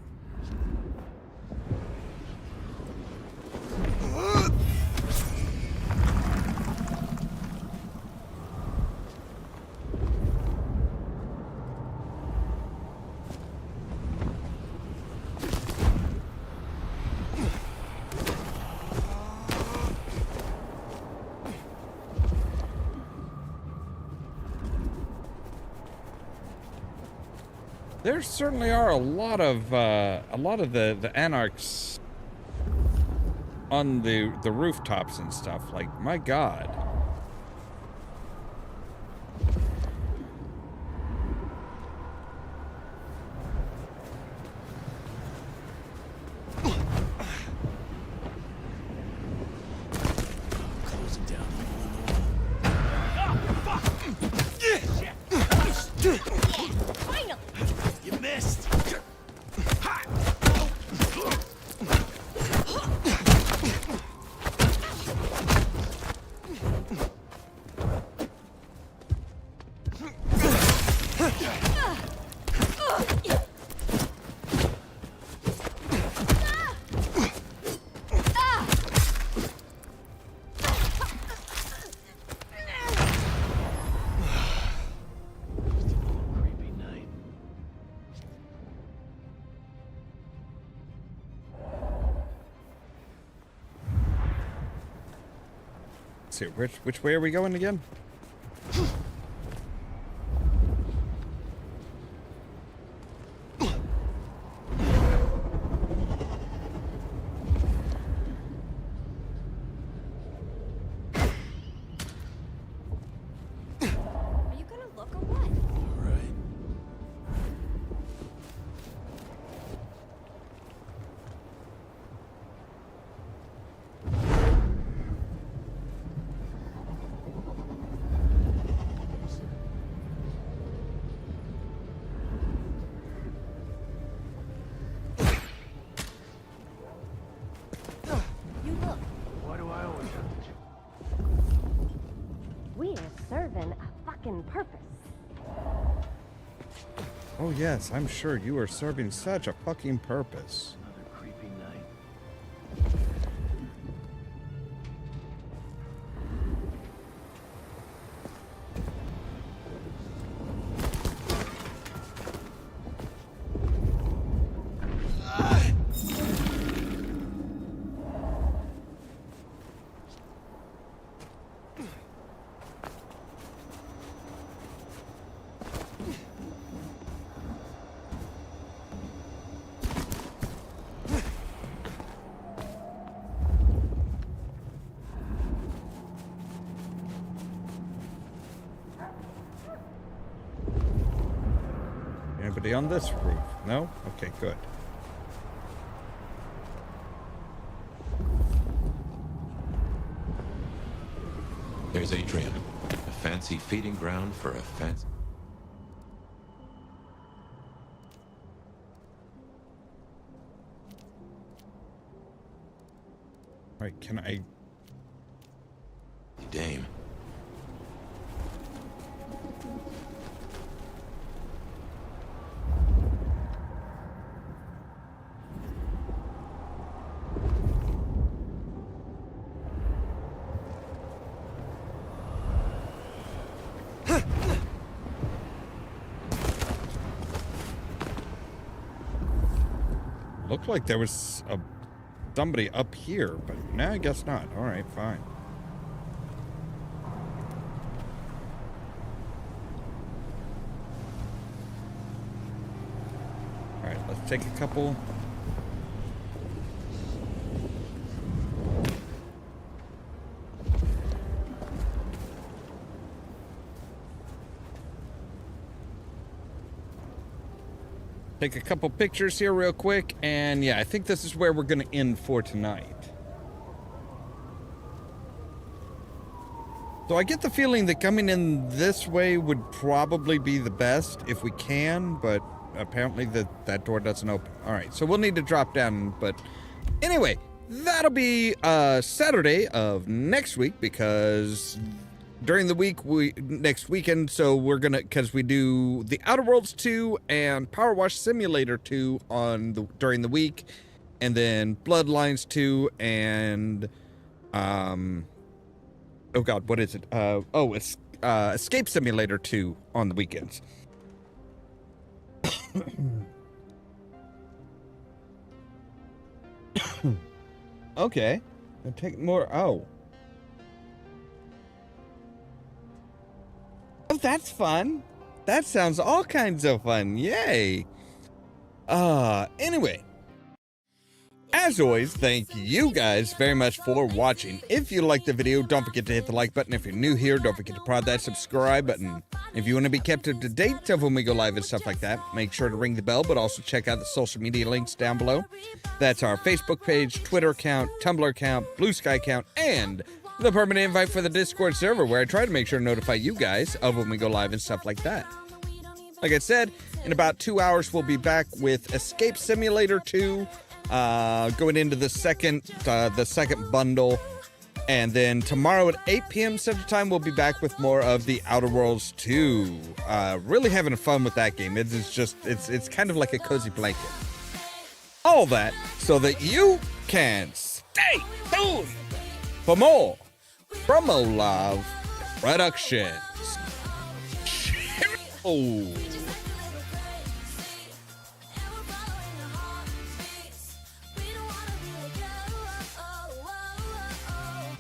[SPEAKER 1] There certainly are a lot of the anarchs on the rooftops and stuff. Like, my God.
[SPEAKER 7] Closing down.
[SPEAKER 19] Finally!
[SPEAKER 7] You missed.
[SPEAKER 1] See, which way are we going again?
[SPEAKER 12] Are you gonna look or what?
[SPEAKER 7] Right.
[SPEAKER 12] You look.
[SPEAKER 18] Why do I always have to?
[SPEAKER 12] We're serving a fucking purpose.
[SPEAKER 1] Oh yes, I'm sure you are serving such a fucking purpose.
[SPEAKER 18] Another creepy night.
[SPEAKER 1] Nobody on this roof. No? Okay, good.
[SPEAKER 2] There's Atrium. A fancy feeding ground for a fancy...
[SPEAKER 1] Right, can I...
[SPEAKER 2] Dame.
[SPEAKER 1] Looked like there was somebody up here, but no, I guess not. All right, fine. All right, let's take a couple. Take a couple pictures here real quick, and yeah, I think this is where we're going to end for tonight. So I get the feeling that coming in this way would probably be the best if we can, but apparently that door doesn't open. All right, so we'll need to drop down, but anyway, that'll be Saturday of next week, because during the week, next weekend, so we're gonna, because we do the Outer Worlds 2 and Power Wash Simulator 2 during the week, and then Bloodlines 2 and oh god, what is it? It's Escape Simulator 2 on the weekends. Okay, I'll take more. Oh, that's fun. That sounds all kinds of fun. Yay. Anyway, as always, thank you guys very much for watching. If you liked the video, don't forget to hit the like button. If you're new here, don't forget to prod that subscribe button. If you want to be kept up to date of when we go live and stuff like that, make sure to ring the bell, but also check out the social media links down below. That's our Facebook page, Twitter account, Tumblr account, Blue Sky account, and the permanent invite for the Discord server, where I try to make sure to notify you guys of when we go live and stuff like that. Like I said, in about 2 hours, we'll be back with Escape Simulator 2, going into the second bundle. And then tomorrow at 8 p.m. Central Time, we'll be back with more of the Outer Worlds 2. Really having fun with that game. It's kind of like a cozy blanket. All that so that you can stay tuned for more from Ollamh Productions. Cheerio.